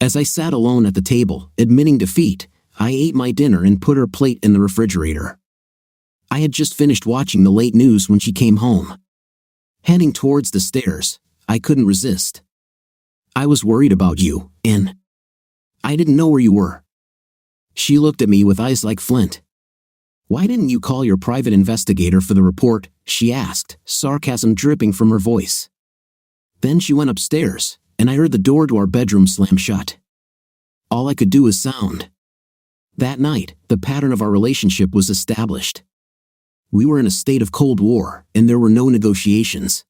As I sat alone at the table, admitting defeat, I ate my dinner and put her plate in the refrigerator. I had just finished watching the late news when she came home. Heading towards the stairs, I couldn't resist. "I was worried about you, and I didn't know where you were." She looked at me with eyes like flint. "Why didn't you call your private investigator for the report?" she asked, sarcasm dripping from her voice. Then she went upstairs, and I heard the door to our bedroom slam shut. All I could do was sound. That night, the pattern of our relationship was established. We were in a state of Cold War, and there were no negotiations.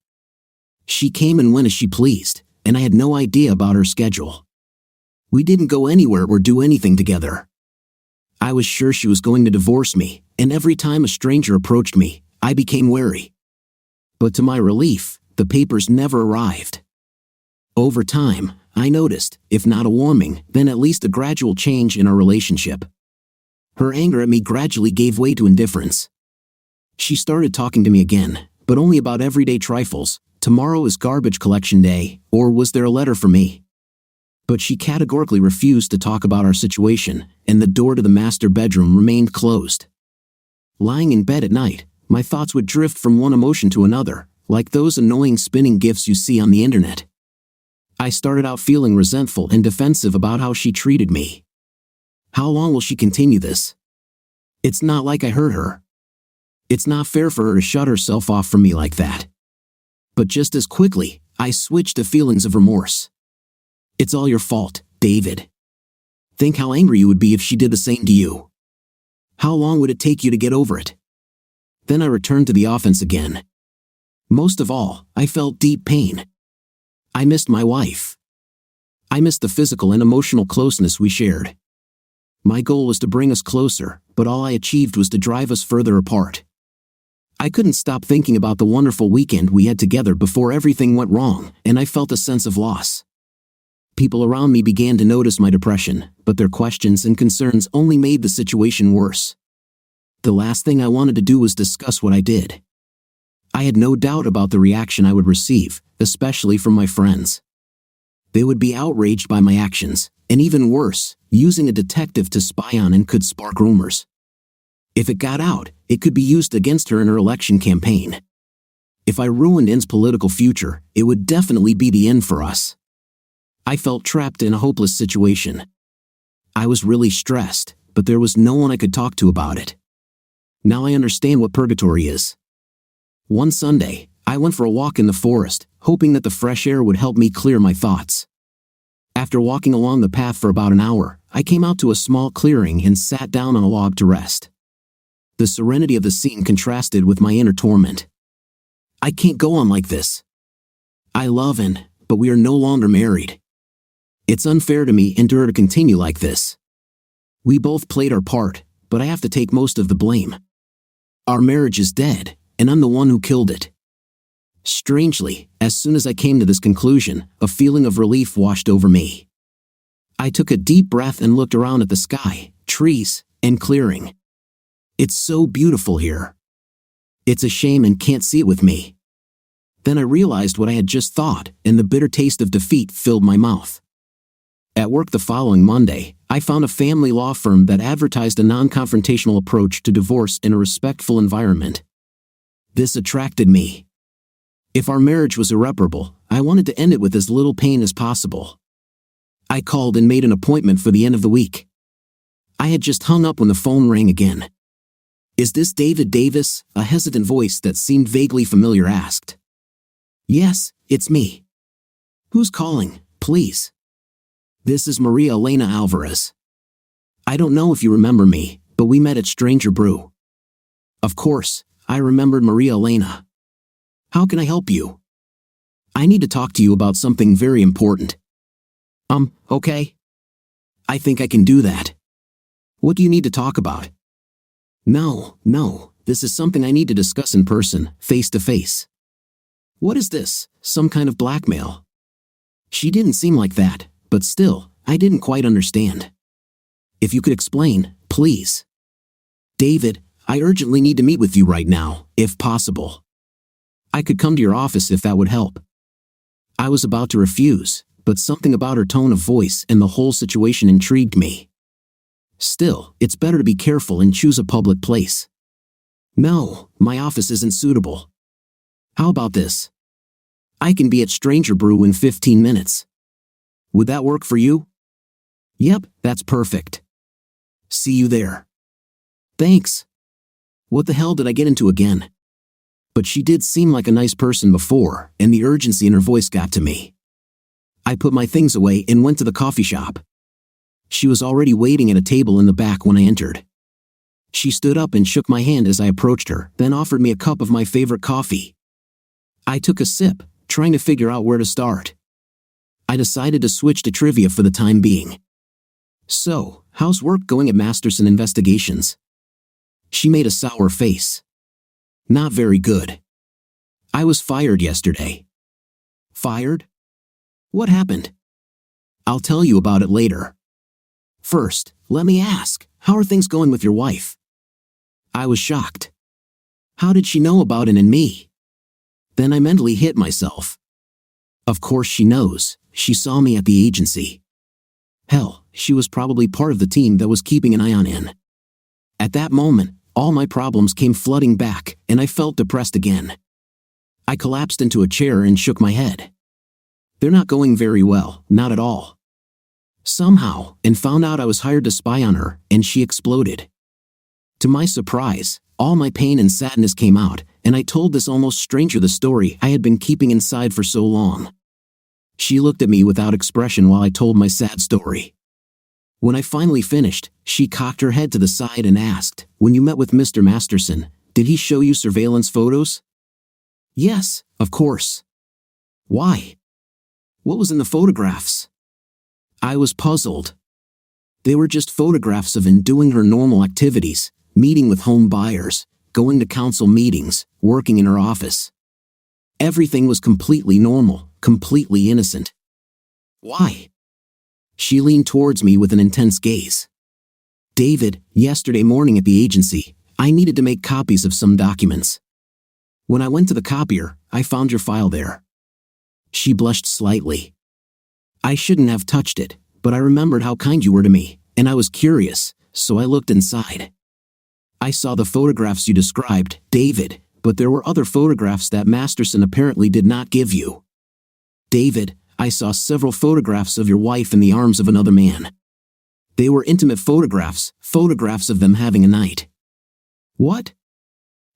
She came and went as she pleased, and I had no idea about her schedule. We didn't go anywhere or do anything together. I was sure she was going to divorce me, and every time a stranger approached me, I became wary. But to my relief, the papers never arrived. Over time, I noticed, if not a warming, then at least a gradual change in our relationship. Her anger at me gradually gave way to indifference. She started talking to me again, but only about everyday trifles. Tomorrow is garbage collection day, or was there a letter for me? But she categorically refused to talk about our situation, and the door to the master bedroom remained closed. Lying in bed at night, my thoughts would drift from one emotion to another, like those annoying spinning gifs you see on the internet. I started out feeling resentful and defensive about how she treated me. How long will she continue this? It's not like I hurt her. It's not fair for her to shut herself off from me like that. But just as quickly, I switched to feelings of remorse. It's all your fault, David. Think how angry you would be if she did the same to you. How long would it take you to get over it? Then I returned to the offense again. Most of all, I felt deep pain. I missed my wife. I missed the physical and emotional closeness we shared. My goal was to bring us closer, but all I achieved was to drive us further apart. I couldn't stop thinking about the wonderful weekend we had together before everything went wrong, and I felt a sense of loss. People around me began to notice my depression, but their questions and concerns only made the situation worse. The last thing I wanted to do was discuss what I did. I had no doubt about the reaction I would receive, especially from my friends. They would be outraged by my actions, and even worse, using a detective to spy on and could spark rumors. If it got out, it could be used against her in her election campaign. If I ruined Inn's political future, it would definitely be the end for us. I felt trapped in a hopeless situation. I was really stressed, but there was no one I could talk to about it. Now I understand what purgatory is. One Sunday, I went for a walk in the forest, hoping that the fresh air would help me clear my thoughts. After walking along the path for about an hour, I came out to a small clearing and sat down on a log to rest. The serenity of the scene contrasted with my inner torment. I can't go on like this. I love Inn, but we are no longer married. It's unfair to me and to her to continue like this. We both played our part, but I have to take most of the blame. Our marriage is dead, and I'm the one who killed it. Strangely, as soon as I came to this conclusion, a feeling of relief washed over me. I took a deep breath and looked around at the sky, trees, and clearing. It's so beautiful here. It's a shame and can't see it with me. Then I realized what I had just thought, and the bitter taste of defeat filled my mouth. At work the following Monday, I found a family law firm that advertised a non-confrontational approach to divorce in a respectful environment. This attracted me. If our marriage was irreparable, I wanted to end it with as little pain as possible. I called and made an appointment for the end of the week. I had just hung up when the phone rang again. "Is this David Davis?" a hesitant voice that seemed vaguely familiar asked. "Yes, it's me." "Who's calling, please?" "This is Maria Elena Alvarez. I don't know if you remember me, but we met at Stranger Brew." Of course, I remembered Maria Elena. "How can I help you?" "I need to talk to you about something very important." Okay. I think I can do that." "What do you need to talk about?" No, this is something I need to discuss in person, face to face." "What is this, some kind of blackmail?" She didn't seem like that, but still, I didn't quite understand. "If you could explain, please." "David, I urgently need to meet with you right now, if possible. I could come to your office if that would help." I was about to refuse, but something about her tone of voice and the whole situation intrigued me. Still, it's better to be careful and choose a public place. "No, my office isn't suitable." "How about this? I can be at Stranger Brew in 15 minutes. Would that work for you?" "Yep, that's perfect. See you there." "Thanks." What the hell did I get into again? But she did seem like a nice person before, and the urgency in her voice got to me. I put my things away and went to the coffee shop. She was already waiting at a table in the back when I entered. She stood up and shook my hand as I approached her, then offered me a cup of my favorite coffee. I took a sip, trying to figure out where to start. I decided to switch to trivia for the time being. So, how's work going at Masterson Investigations? She made a sour face. Not very good. I was fired yesterday. Fired? What happened? I'll tell you about it later. First, let me ask, how are things going with your wife? I was shocked. How did she know about it and me? Then I mentally hit myself. Of course she knows. She saw me at the agency. Hell, she was probably part of the team that was keeping an eye on it. At that moment, all my problems came flooding back, and I felt depressed again. I collapsed into a chair and shook my head. They're not going very well, not at all. Somehow, and found out I was hired to spy on her, and she exploded. To my surprise, all my pain and sadness came out, and I told this almost stranger the story I had been keeping inside for so long. She looked at me without expression while I told my sad story. When I finally finished, she cocked her head to the side and asked, "When you met with Mr. Masterson, did he show you surveillance photos?" "Yes, of course." "Why? What was in the photographs?" I was puzzled. They were just photographs of him doing her normal activities, meeting with home buyers, going to council meetings, working in her office. Everything was completely normal, completely innocent. "Why?" She leaned towards me with an intense gaze. "David, yesterday morning at the agency, I needed to make copies of some documents. When I went to the copier, I found your file there." She blushed slightly. "I shouldn't have touched it, but I remembered how kind you were to me, and I was curious, so I looked inside. I saw the photographs you described, David, but there were other photographs that Masterson apparently did not give you. David, I saw several photographs of your wife in the arms of another man. They were intimate photographs, photographs of them having a night." "What?"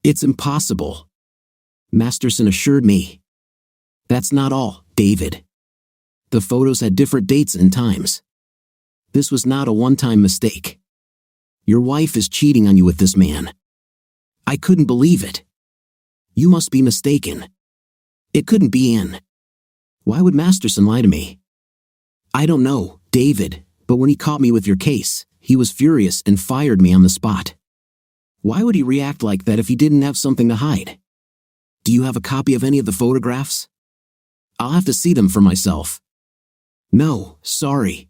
"It's impossible," Masterson assured me. "That's not all, David. The photos had different dates and times. This was not a one-time mistake. Your wife is cheating on you with this man." I couldn't believe it. "You must be mistaken. It couldn't be in. Why would Masterson lie to me?" "I don't know, David, but when he caught me with your case, he was furious and fired me on the spot. Why would he react like that if he didn't have something to hide? Do you have a copy of any of the photographs?" "I'll have to see them for myself." "No, sorry.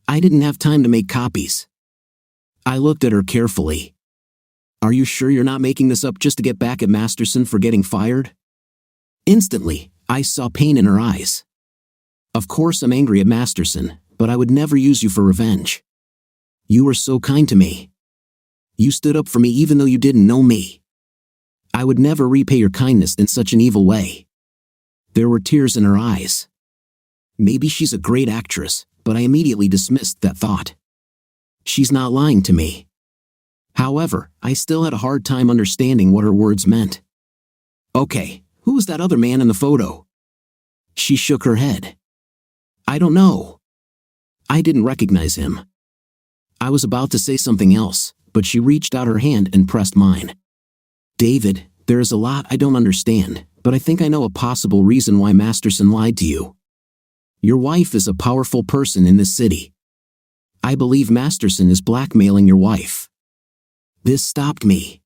I didn't have time to make copies." I looked at her carefully. "Are you sure you're not making this up just to get back at Masterson for getting fired?" Instantly, I saw pain in her eyes. "Of course I'm angry at Masterson, but I would never use you for revenge. You were so kind to me. You stood up for me even though you didn't know me. I would never repay your kindness in such an evil way." There were tears in her eyes. Maybe she's a great actress, but I immediately dismissed that thought. She's not lying to me. However, I still had a hard time understanding what her words meant. "Okay, who was that other man in the photo?" She shook her head. "I don't know. I didn't recognize him." I was about to say something else, but she reached out her hand and pressed mine. "David, there is a lot I don't understand, but I think I know a possible reason why Masterson lied to you. Your wife is a powerful person in this city. I believe Masterson is blackmailing your wife." This stopped me.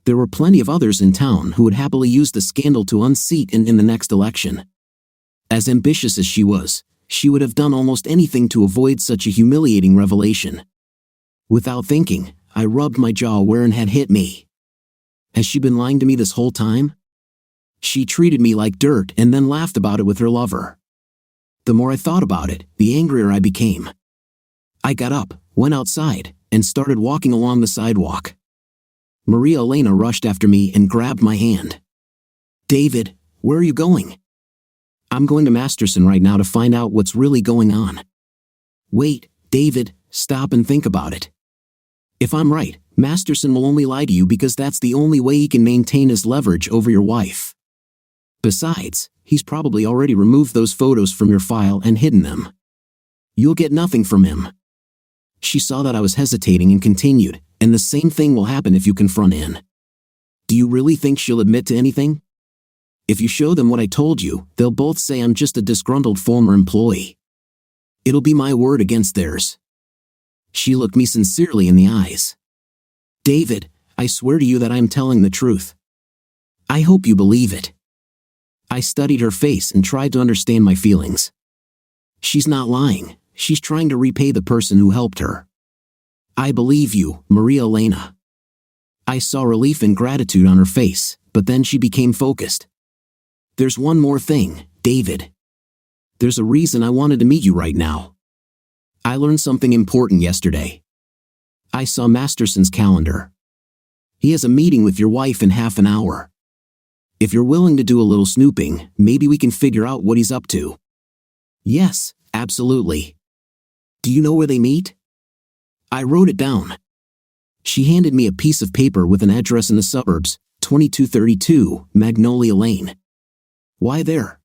There were plenty of others in town who would happily use the scandal to unseat him in the next election. As ambitious as she would have done almost anything to avoid such a humiliating revelation. Without thinking, I rubbed my jaw where it had hit me. Has she been lying to me this whole time? She treated me like dirt and then laughed about it with her lover. The more I thought about it, the angrier I became. I got up, went outside, and started walking along the sidewalk. Maria Elena rushed after me and grabbed my hand. "David, where are you going?" "I'm going to Masterson right now to find out what's really going on." "Wait, David, stop and think about it. If I'm right, Masterson will only lie to you because that's the only way he can maintain his leverage over your wife. Besides, he's probably already removed those photos from your file and hidden them. You'll get nothing from him." She saw that I was hesitating and continued, "And the same thing will happen if you confront Anne. Do you really think she'll admit to anything?" If you show them what I told you, they'll both say I'm just a disgruntled former employee. It'll be my word against theirs." She looked me sincerely in the eyes. "David, I swear to you that I am telling the truth. I hope you believe it." I studied her face and tried to understand my feelings. She's not lying. She's trying to repay the person who helped her. "I believe you, Maria Elena." I saw relief and gratitude on her face, but then she became focused. "There's one more thing, David. There's a reason I wanted to meet you right now. I learned something important yesterday. I saw Masterson's calendar. He has a meeting with your wife in half an hour. If you're willing to do a little snooping, maybe we can figure out what he's up to." "Yes, absolutely. Do you know where they meet?" I wrote it down. She handed me a piece of paper with an address in the suburbs, 2232 Magnolia Lane. "Why there?"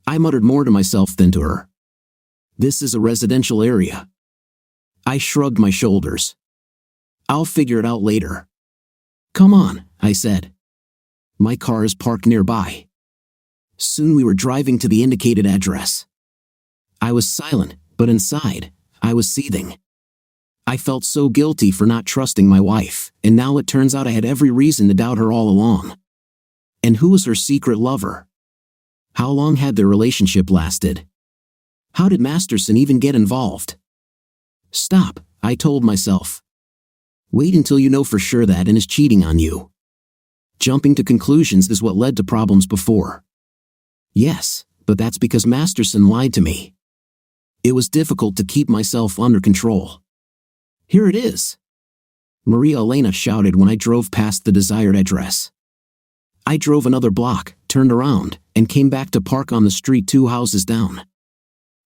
I muttered more to myself than to her. "This is a residential area." I shrugged my shoulders. "I'll figure it out later." "Come on," I said. "My car is parked nearby." Soon we were driving to the indicated address. I was silent, but inside, I was seething. I felt so guilty for not trusting my wife, and now it turns out I had every reason to doubt her all along. And who was her secret lover? How long had their relationship lasted? How did Masterson even get involved? "Stop," I told myself. "Wait until you know for sure that and is cheating on you." Jumping to conclusions is what led to problems before. Yes, but that's because Masterson lied to me. It was difficult to keep myself under control. "Here it is," Maria Elena shouted when I drove past the desired address. I drove another block, turned around, and came back to park on the street 2 houses down.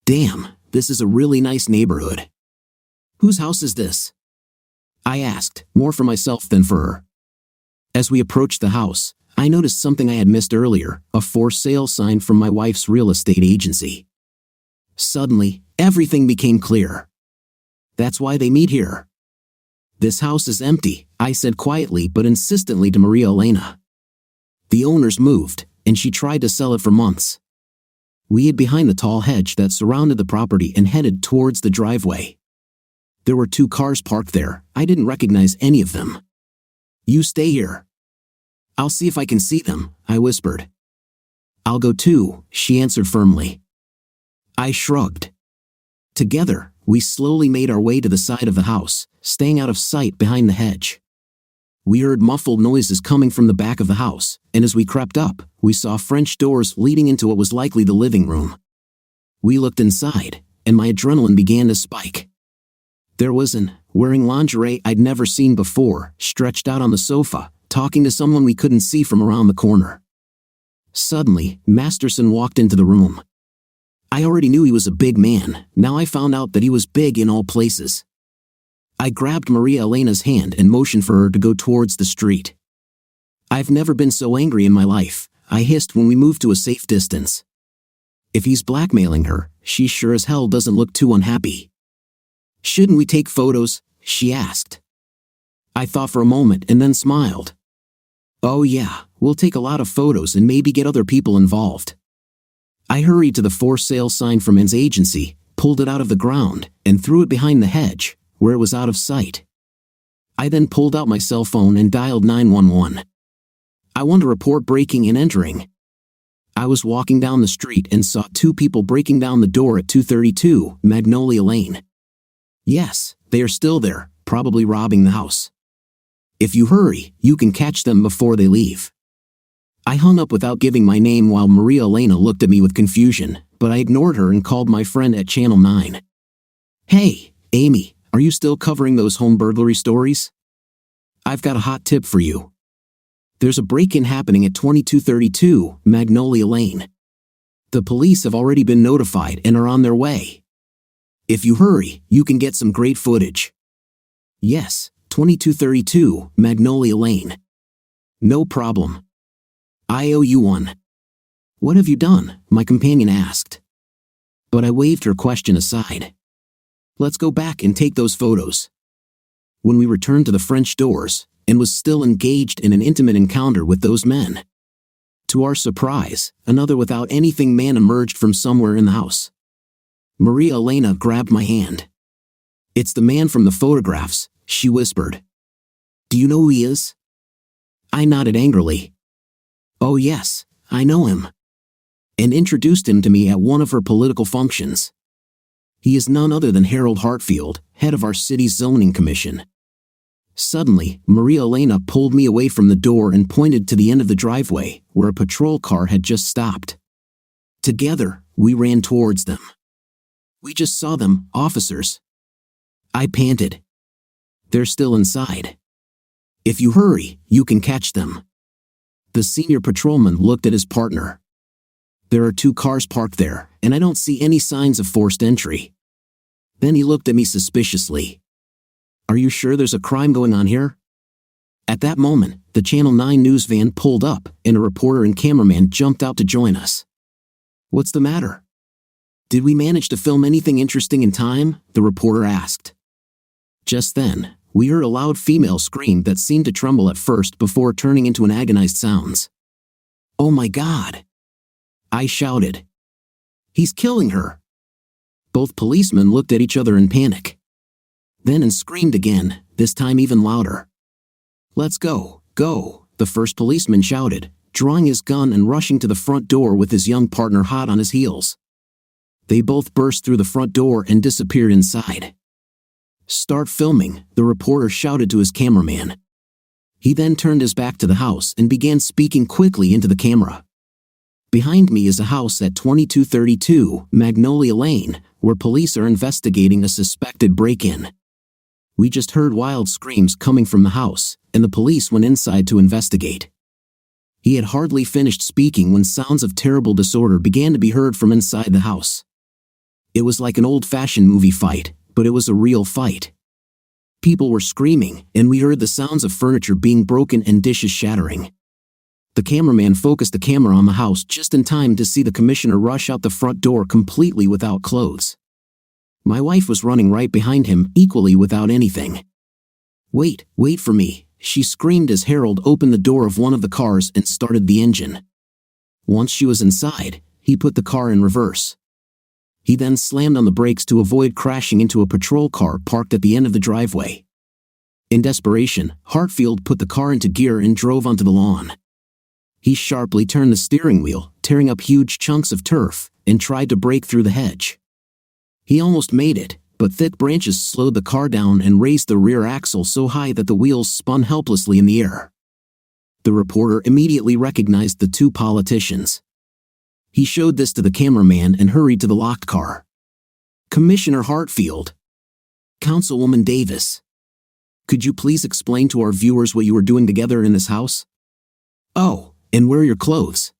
"Damn, this is a really nice neighborhood. Whose house is this?" I asked, more for myself than for her. As we approached the house, I noticed something I had missed earlier, a for sale sign from my wife's real estate agency. Suddenly, everything became clear. That's why they meet here. "This house is empty," I said quietly but insistently to Maria Elena. "The owners moved, and she tried to sell it for months." We hid behind the tall hedge that surrounded the property and headed towards the driveway. There were 2 cars parked there. I didn't recognize any of them. "You stay here. I'll see if I can see them," I whispered. "I'll go too," she answered firmly. I shrugged. Together, we slowly made our way to the side of the house, staying out of sight behind the hedge. We heard muffled noises coming from the back of the house, and as we crept up, we saw French doors leading into what was likely the living room. We looked inside, and my adrenaline began to spike. There was an, wearing lingerie I'd never seen before, stretched out on the sofa, talking to someone we couldn't see from around the corner. Suddenly, Masterson walked into the room. I already knew he was a big man, now I found out that he was big in all places. I grabbed Maria Elena's hand and motioned for her to go towards the street. "I've never been so angry in my life," I hissed when we moved to a safe distance. "If he's blackmailing her, she sure as hell doesn't look too unhappy." "Shouldn't we take photos?" she asked. I thought for a moment and then smiled. "Oh yeah, we'll take a lot of photos and maybe get other people involved." I hurried to the for sale sign from his agency, pulled it out of the ground, and threw it behind the hedge, where it was out of sight. I then pulled out my cell phone and dialed 911. I wanted to report breaking and entering. I was walking down the street and saw 2 people breaking down the door at 232 Magnolia Lane. Yes, they are still there, probably robbing the house. If you hurry, you can catch them before they leave. I hung up without giving my name while Maria Elena looked at me with confusion, but I ignored her and called my friend at Channel 9. "Hey, Amy, are you still covering those home burglary stories? I've got a hot tip for you. There's a break-in happening at 2232 Magnolia Lane. The police have already been notified and are on their way. If you hurry, you can get some great footage." "Yes, 2232 Magnolia Lane." "No problem. I owe you one." "What have you done?" my companion asked. But I waved her question aside. "Let's go back and take those photos." When we returned to the French doors, and was still engaged in an intimate encounter with those men. To our surprise, another without anything man emerged from somewhere in the house. Maria Elena grabbed my hand. "It's the man from the photographs," she whispered. "Do you know who he is?" I nodded angrily. "Oh yes, I know him," and introduced him to me at one of her political functions. He is none other than Harold Hartfield, head of our city's zoning commission. Suddenly, Maria Elena pulled me away from the door and pointed to the end of the driveway, where a patrol car had just stopped. Together, we ran towards them. "We just saw them, officers," I panted. "They're still inside. If you hurry, you can catch them." The senior patrolman looked at his partner. "There are 2 cars parked there, and I don't see any signs of forced entry." Then he looked at me suspiciously. "Are you sure there's a crime going on here?" At that moment, the Channel 9 news van pulled up, and a reporter and cameraman jumped out to join us. "What's the matter? Did we manage to film anything interesting in time?" the reporter asked. Just then, we heard a loud female scream that seemed to tremble at first before turning into an agonized sounds. "Oh my God!" I shouted. "He's killing her!" Both policemen looked at each other in panic. Then and screamed again, this time even louder. "Let's go, go," the first policeman shouted, drawing his gun and rushing to the front door with his young partner hot on his heels. They both burst through the front door and disappeared inside. "Start filming," the reporter shouted to his cameraman. He then turned his back to the house and began speaking quickly into the camera. "Behind me is a house at 2232 Magnolia Lane, where police are investigating a suspected break-in. We just heard wild screams coming from the house, and the police went inside to investigate." He had hardly finished speaking when sounds of terrible disorder began to be heard from inside the house. It was like an old-fashioned movie fight, but it was a real fight. People were screaming, and we heard the sounds of furniture being broken and dishes shattering. The cameraman focused the camera on the house just in time to see the commissioner rush out the front door completely without clothes. My wife was running right behind him, equally without anything. "Wait, wait for me," she screamed as Harold opened the door of one of the cars and started the engine. Once she was inside, he put the car in reverse. He then slammed on the brakes to avoid crashing into a patrol car parked at the end of the driveway. In desperation, Hartfield put the car into gear and drove onto the lawn. He sharply turned the steering wheel, tearing up huge chunks of turf, and tried to break through the hedge. He almost made it, but thick branches slowed the car down and raised the rear axle so high that the wheels spun helplessly in the air. The reporter immediately recognized the 2 politicians. He showed this to the cameraman and hurried to the locked car. "Commissioner Hartfield. Councilwoman Davis. Could you please explain to our viewers what you were doing together in this house? Oh, and where are your clothes?"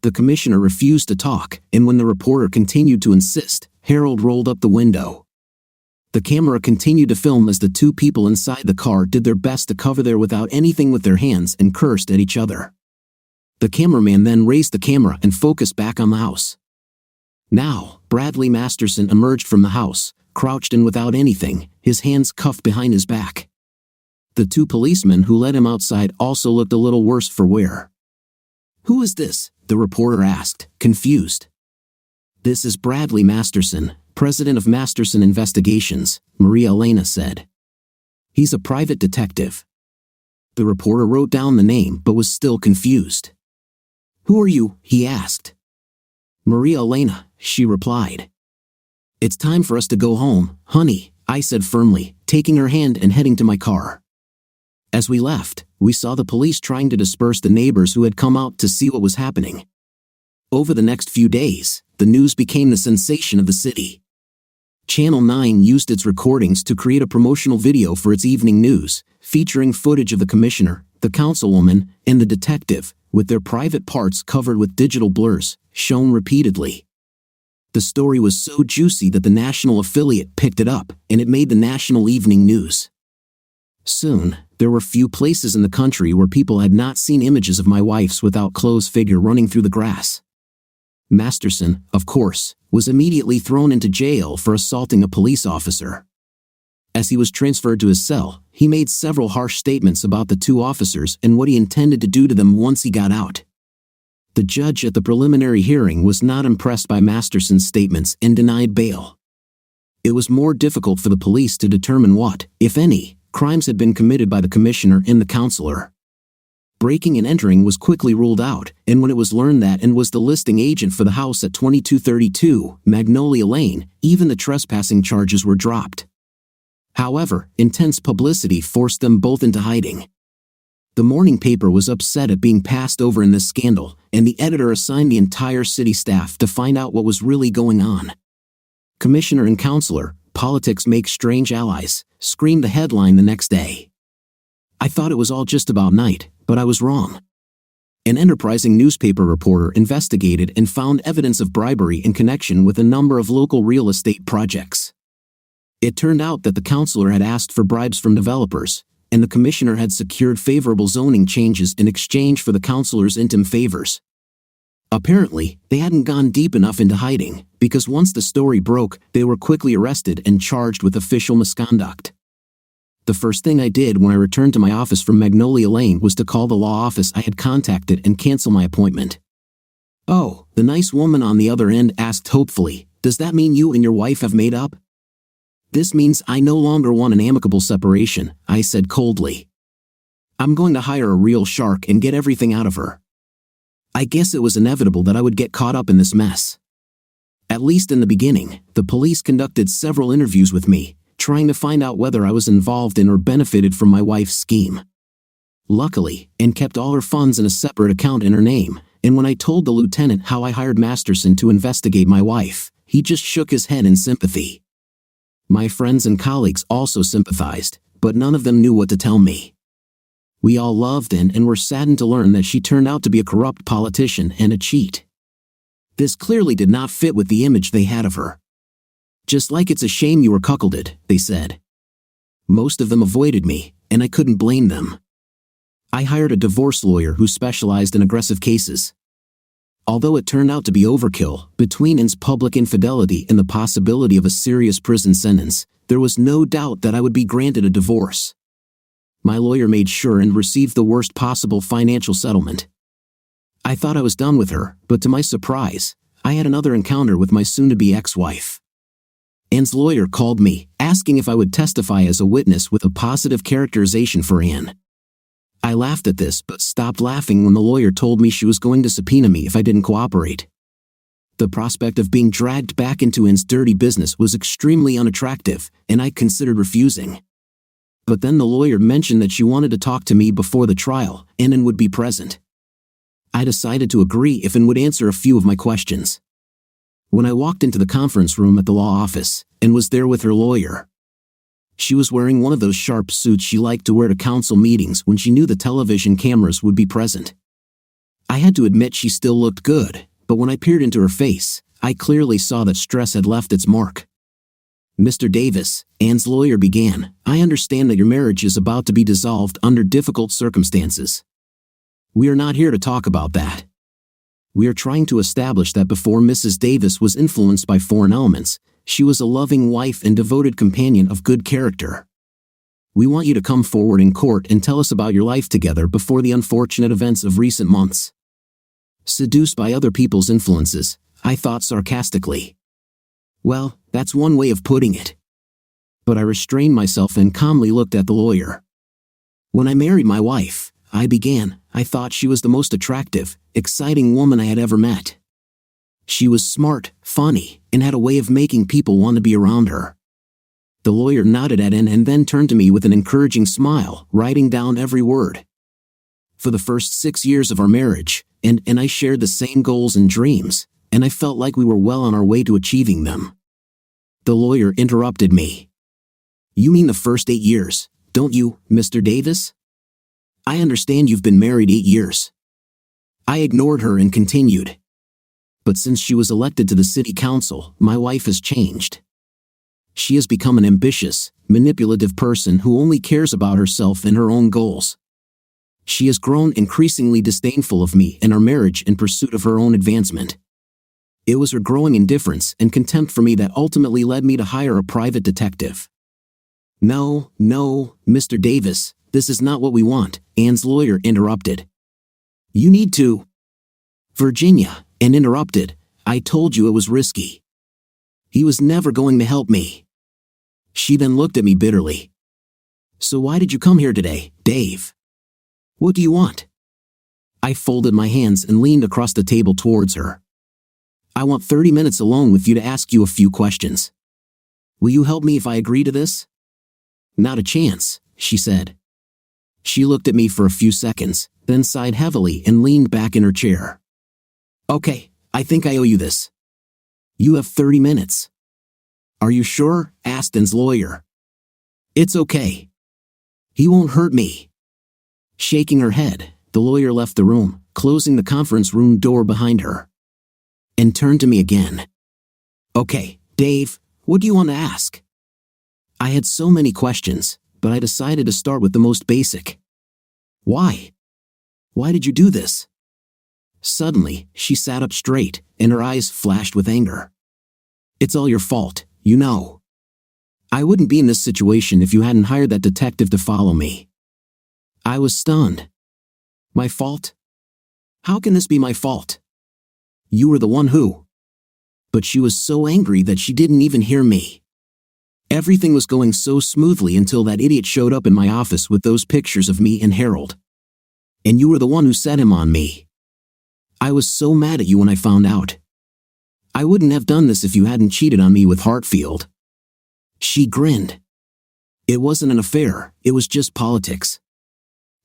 The commissioner refused to talk, and when the reporter continued to insist, Harold rolled up the window. The camera continued to film as the 2 people inside the car did their best to cover their without anything with their hands and cursed at each other. The cameraman then raised the camera and focused back on the house. Now, Bradley Masterson emerged from the house, crouched and without anything, his hands cuffed behind his back. The 2 policemen who led him outside also looked a little worse for wear. "Who is this?" the reporter asked, confused. "This is Bradley Masterson, president of Masterson Investigations," Maria Elena said. "He's a private detective." The reporter wrote down the name but was still confused. "Who are you?" he asked. "Maria Elena," she replied. "It's time for us to go home, honey," I said firmly, taking her hand and heading to my car. As we left, we saw the police trying to disperse the neighbors who had come out to see what was happening. Over the next few days, the news became the sensation of the city. Channel 9 used its recordings to create a promotional video for its evening news, featuring footage of the commissioner, the councilwoman, and the detective, with their private parts covered with digital blurs, shown repeatedly. The story was so juicy that the national affiliate picked it up, and it made the national evening news. Soon, there were few places in the country where people had not seen images of my wife's without clothes figure running through the grass. Masterson, of course, was immediately thrown into jail for assaulting a police officer. As he was transferred to his cell, he made several harsh statements about the 2 officers and what he intended to do to them once he got out. The judge at the preliminary hearing was not impressed by Masterson's statements and denied bail. It was more difficult for the police to determine what, if any, crimes had been committed by the commissioner and the counselor. Breaking and entering was quickly ruled out, and when it was learned that Ann was the listing agent for the house at 2232 Magnolia Lane, even the trespassing charges were dropped. However, intense publicity forced them both into hiding. The morning paper was upset at being passed over in this scandal, and the editor assigned the entire city staff to find out what was really going on. Commissioner and counselor, politics make strange allies, screamed the headline the next day. I thought it was all just about night, but I was wrong. An enterprising newspaper reporter investigated and found evidence of bribery in connection with a number of local real estate projects. It turned out that the counselor had asked for bribes from developers, and the commissioner had secured favorable zoning changes in exchange for the counselor's interim favors. Apparently, they hadn't gone deep enough into hiding, because once the story broke, they were quickly arrested and charged with official misconduct. The first thing I did when I returned to my office from Magnolia Lane was to call the law office I had contacted and cancel my appointment. "Oh," the nice woman on the other end asked hopefully, "does that mean you and your wife have made up?" "This means I no longer want an amicable separation," I said coldly. "I'm going to hire a real shark and get everything out of her." I guess it was inevitable that I would get caught up in this mess. At least in the beginning, the police conducted several interviews with me, trying to find out whether I was involved in or benefited from my wife's scheme. Luckily, Ann kept all her funds in a separate account in her name, and when I told the lieutenant how I hired Masterson to investigate my wife, he just shook his head in sympathy. My friends and colleagues also sympathized, but none of them knew what to tell me. We all loved Ann and were saddened to learn that she turned out to be a corrupt politician and a cheat. This clearly did not fit with the image they had of her. "Just like it's a shame you were cuckolded," they said. Most of them avoided me, and I couldn't blame them. I hired a divorce lawyer who specialized in aggressive cases. Although it turned out to be overkill, between Ann's public infidelity and the possibility of a serious prison sentence, there was no doubt that I would be granted a divorce. My lawyer made sure and received the worst possible financial settlement. I thought I was done with her, but to my surprise, I had another encounter with my soon-to-be ex-wife. Ann's lawyer called me, asking if I would testify as a witness with a positive characterization for Ann. I laughed at this but stopped laughing when the lawyer told me she was going to subpoena me if I didn't cooperate. The prospect of being dragged back into Ann's dirty business was extremely unattractive, and I considered refusing. But then the lawyer mentioned that she wanted to talk to me before the trial, and Ann would be present. I decided to agree if Ann would answer a few of my questions. When I walked into the conference room at the law office, Ann was there with her lawyer. She was wearing one of those sharp suits she liked to wear to council meetings when she knew the television cameras would be present. I had to admit she still looked good, but when I peered into her face, I clearly saw that stress had left its mark. "Mr. Davis," Ann's lawyer began, "I understand that your marriage is about to be dissolved under difficult circumstances. We are not here to talk about that. We are trying to establish that before Mrs. Davis was influenced by foreign elements, she was a loving wife and devoted companion of good character. We want you to come forward in court and tell us about your life together before the unfortunate events of recent months." Seduced by other people's influences, I thought sarcastically. Well, that's one way of putting it. But I restrained myself and calmly looked at the lawyer. "When I married my wife," I thought she was the most attractive, exciting woman I had ever met. She was smart, funny, and had a way of making people want to be around her. The lawyer nodded at Ann and then turned to me with an encouraging smile, writing down every word. For the first 6 years of our marriage, Ann and I shared the same goals and dreams, and I felt like we were well on our way to achieving them. The lawyer interrupted me. "You mean the first 8 years, don't you, Mr. Davis? I understand you've been married 8 years. I ignored her and continued. But since she was elected to the city council, my wife has changed. She has become an ambitious, manipulative person who only cares about herself and her own goals. She has grown increasingly disdainful of me and our marriage in pursuit of her own advancement. It was her growing indifference and contempt for me that ultimately led me to hire a private detective." No, Mr. Davis, this is not what we want," Ann's lawyer interrupted. "You need to..." Virginia, and interrupted, I told you it was risky. He was never going to help me. She then looked at me bitterly. So why did you come here today, Dave? What do you want? I folded my hands and leaned across the table towards her. I want 30 minutes alone with you to ask you a few questions. Will you help me if I agree to this? Not a chance, she said. She looked at me for a few seconds, then sighed heavily and leaned back in her chair. Okay, I think I owe you this. You have 30 minutes. Are you sure? Asked Dan's lawyer. It's okay. He won't hurt me. Shaking her head, the lawyer left the room, closing the conference room door behind her. And turned to me again. Okay, Dave, what do you want to ask? I had so many questions, but I decided to start with the most basic. Why? Why did you do this? Suddenly, she sat up straight, and her eyes flashed with anger. It's all your fault, you know. I wouldn't be in this situation if you hadn't hired that detective to follow me. I was stunned. My fault? How can this be my fault? You were the one who. But she was so angry that she didn't even hear me. Everything was going so smoothly until that idiot showed up in my office with those pictures of me and Harold. And you were the one who set him on me. I was so mad at you when I found out. I wouldn't have done this if you hadn't cheated on me with Hartfield. She grinned. It wasn't an affair, it was just politics.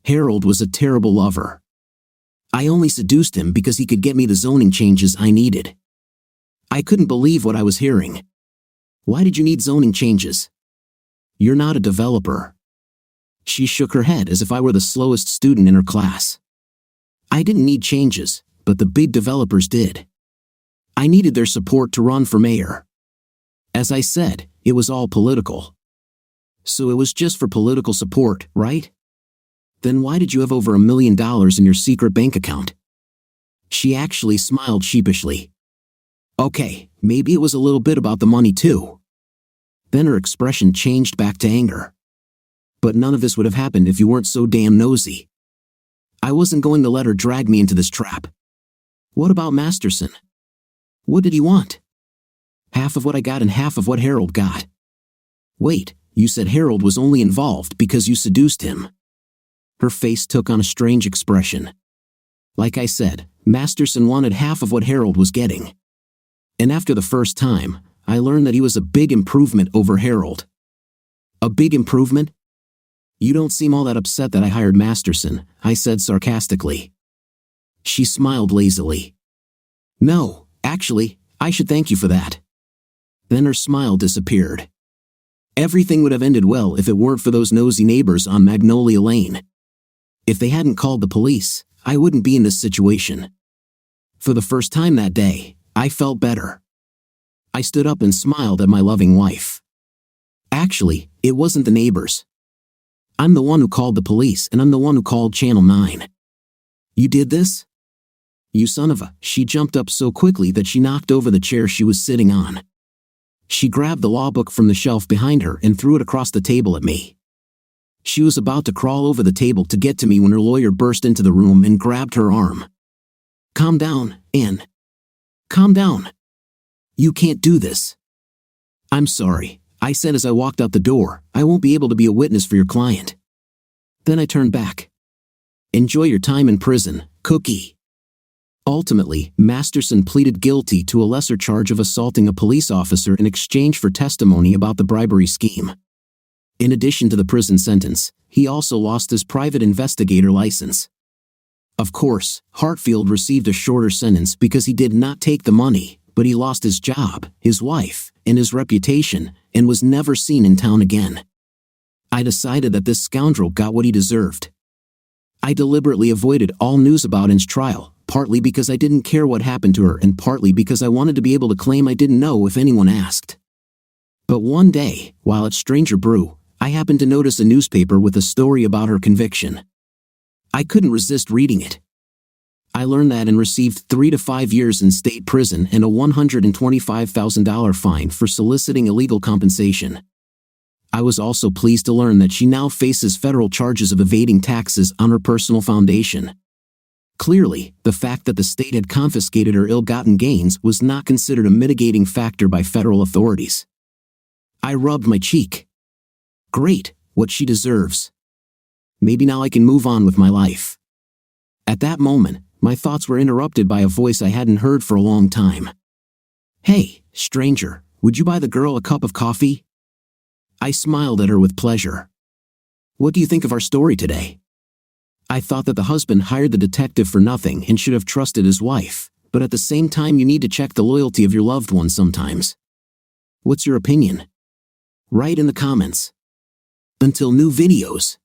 Harold was a terrible lover. I only seduced him because he could get me the zoning changes I needed. I couldn't believe what I was hearing. Why did you need zoning changes? You're not a developer. She shook her head as if I were the slowest student in her class. I didn't need changes, but the big developers did. I needed their support to run for mayor. As I said, it was all political. So it was just for political support, right? Then why did you have over $1 million in your secret bank account? She actually smiled sheepishly. Okay, maybe it was a little bit about the money too. Then her expression changed back to anger. But none of this would have happened if you weren't so damn nosy. I wasn't going to let her drag me into this trap. What about Masterson? What did he want? Half of what I got and half of what Harold got. Wait, you said Harold was only involved because you seduced him. Her face took on a strange expression. Like I said, Masterson wanted half of what Harold was getting. And after the first time, I learned that he was a big improvement over Harold. A big improvement? You don't seem all that upset that I hired Masterson, I said sarcastically. She smiled lazily. No, actually, I should thank you for that. Then her smile disappeared. Everything would have ended well if it weren't for those nosy neighbors on Magnolia Lane. If they hadn't called the police, I wouldn't be in this situation. For the first time that day, I felt better. I stood up and smiled at my loving wife. Actually, it wasn't the neighbors. I'm the one who called the police and I'm the one who called Channel 9. You did this? You son of a... She jumped up so quickly that she knocked over the chair she was sitting on. She grabbed the law book from the shelf behind her and threw it across the table at me. She was about to crawl over the table to get to me when her lawyer burst into the room and grabbed her arm. Calm down, Anne. Calm down. You can't do this. I'm sorry, I said as I walked out the door. I won't be able to be a witness for your client. Then I turned back. Enjoy your time in prison, Cookie. Ultimately, Masterson pleaded guilty to a lesser charge of assaulting a police officer in exchange for testimony about the bribery scheme. In addition to the prison sentence, he also lost his private investigator license. Of course, Hartfield received a shorter sentence because he did not take the money, but he lost his job, his wife, and his reputation, and was never seen in town again. I decided that this scoundrel got what he deserved. I deliberately avoided all news about Anne's trial, partly because I didn't care what happened to her and partly because I wanted to be able to claim I didn't know if anyone asked. But one day, while at Stranger Brew, I happened to notice a newspaper with a story about her conviction. I couldn't resist reading it. I learned that Anne received 3 to 5 years in state prison and a $125,000 fine for soliciting illegal compensation. I was also pleased to learn that she now faces federal charges of evading taxes on her personal foundation. Clearly, the fact that the state had confiscated her ill-gotten gains was not considered a mitigating factor by federal authorities. I rubbed my cheek. Great, what she deserves. Maybe now I can move on with my life. At that moment, my thoughts were interrupted by a voice I hadn't heard for a long time. Hey, stranger, would you buy the girl a cup of coffee? I smiled at her with pleasure. What do you think of our story today? I thought that the husband hired the detective for nothing and should have trusted his wife, but at the same time you need to check the loyalty of your loved ones sometimes. What's your opinion? Write in the comments. Until new videos.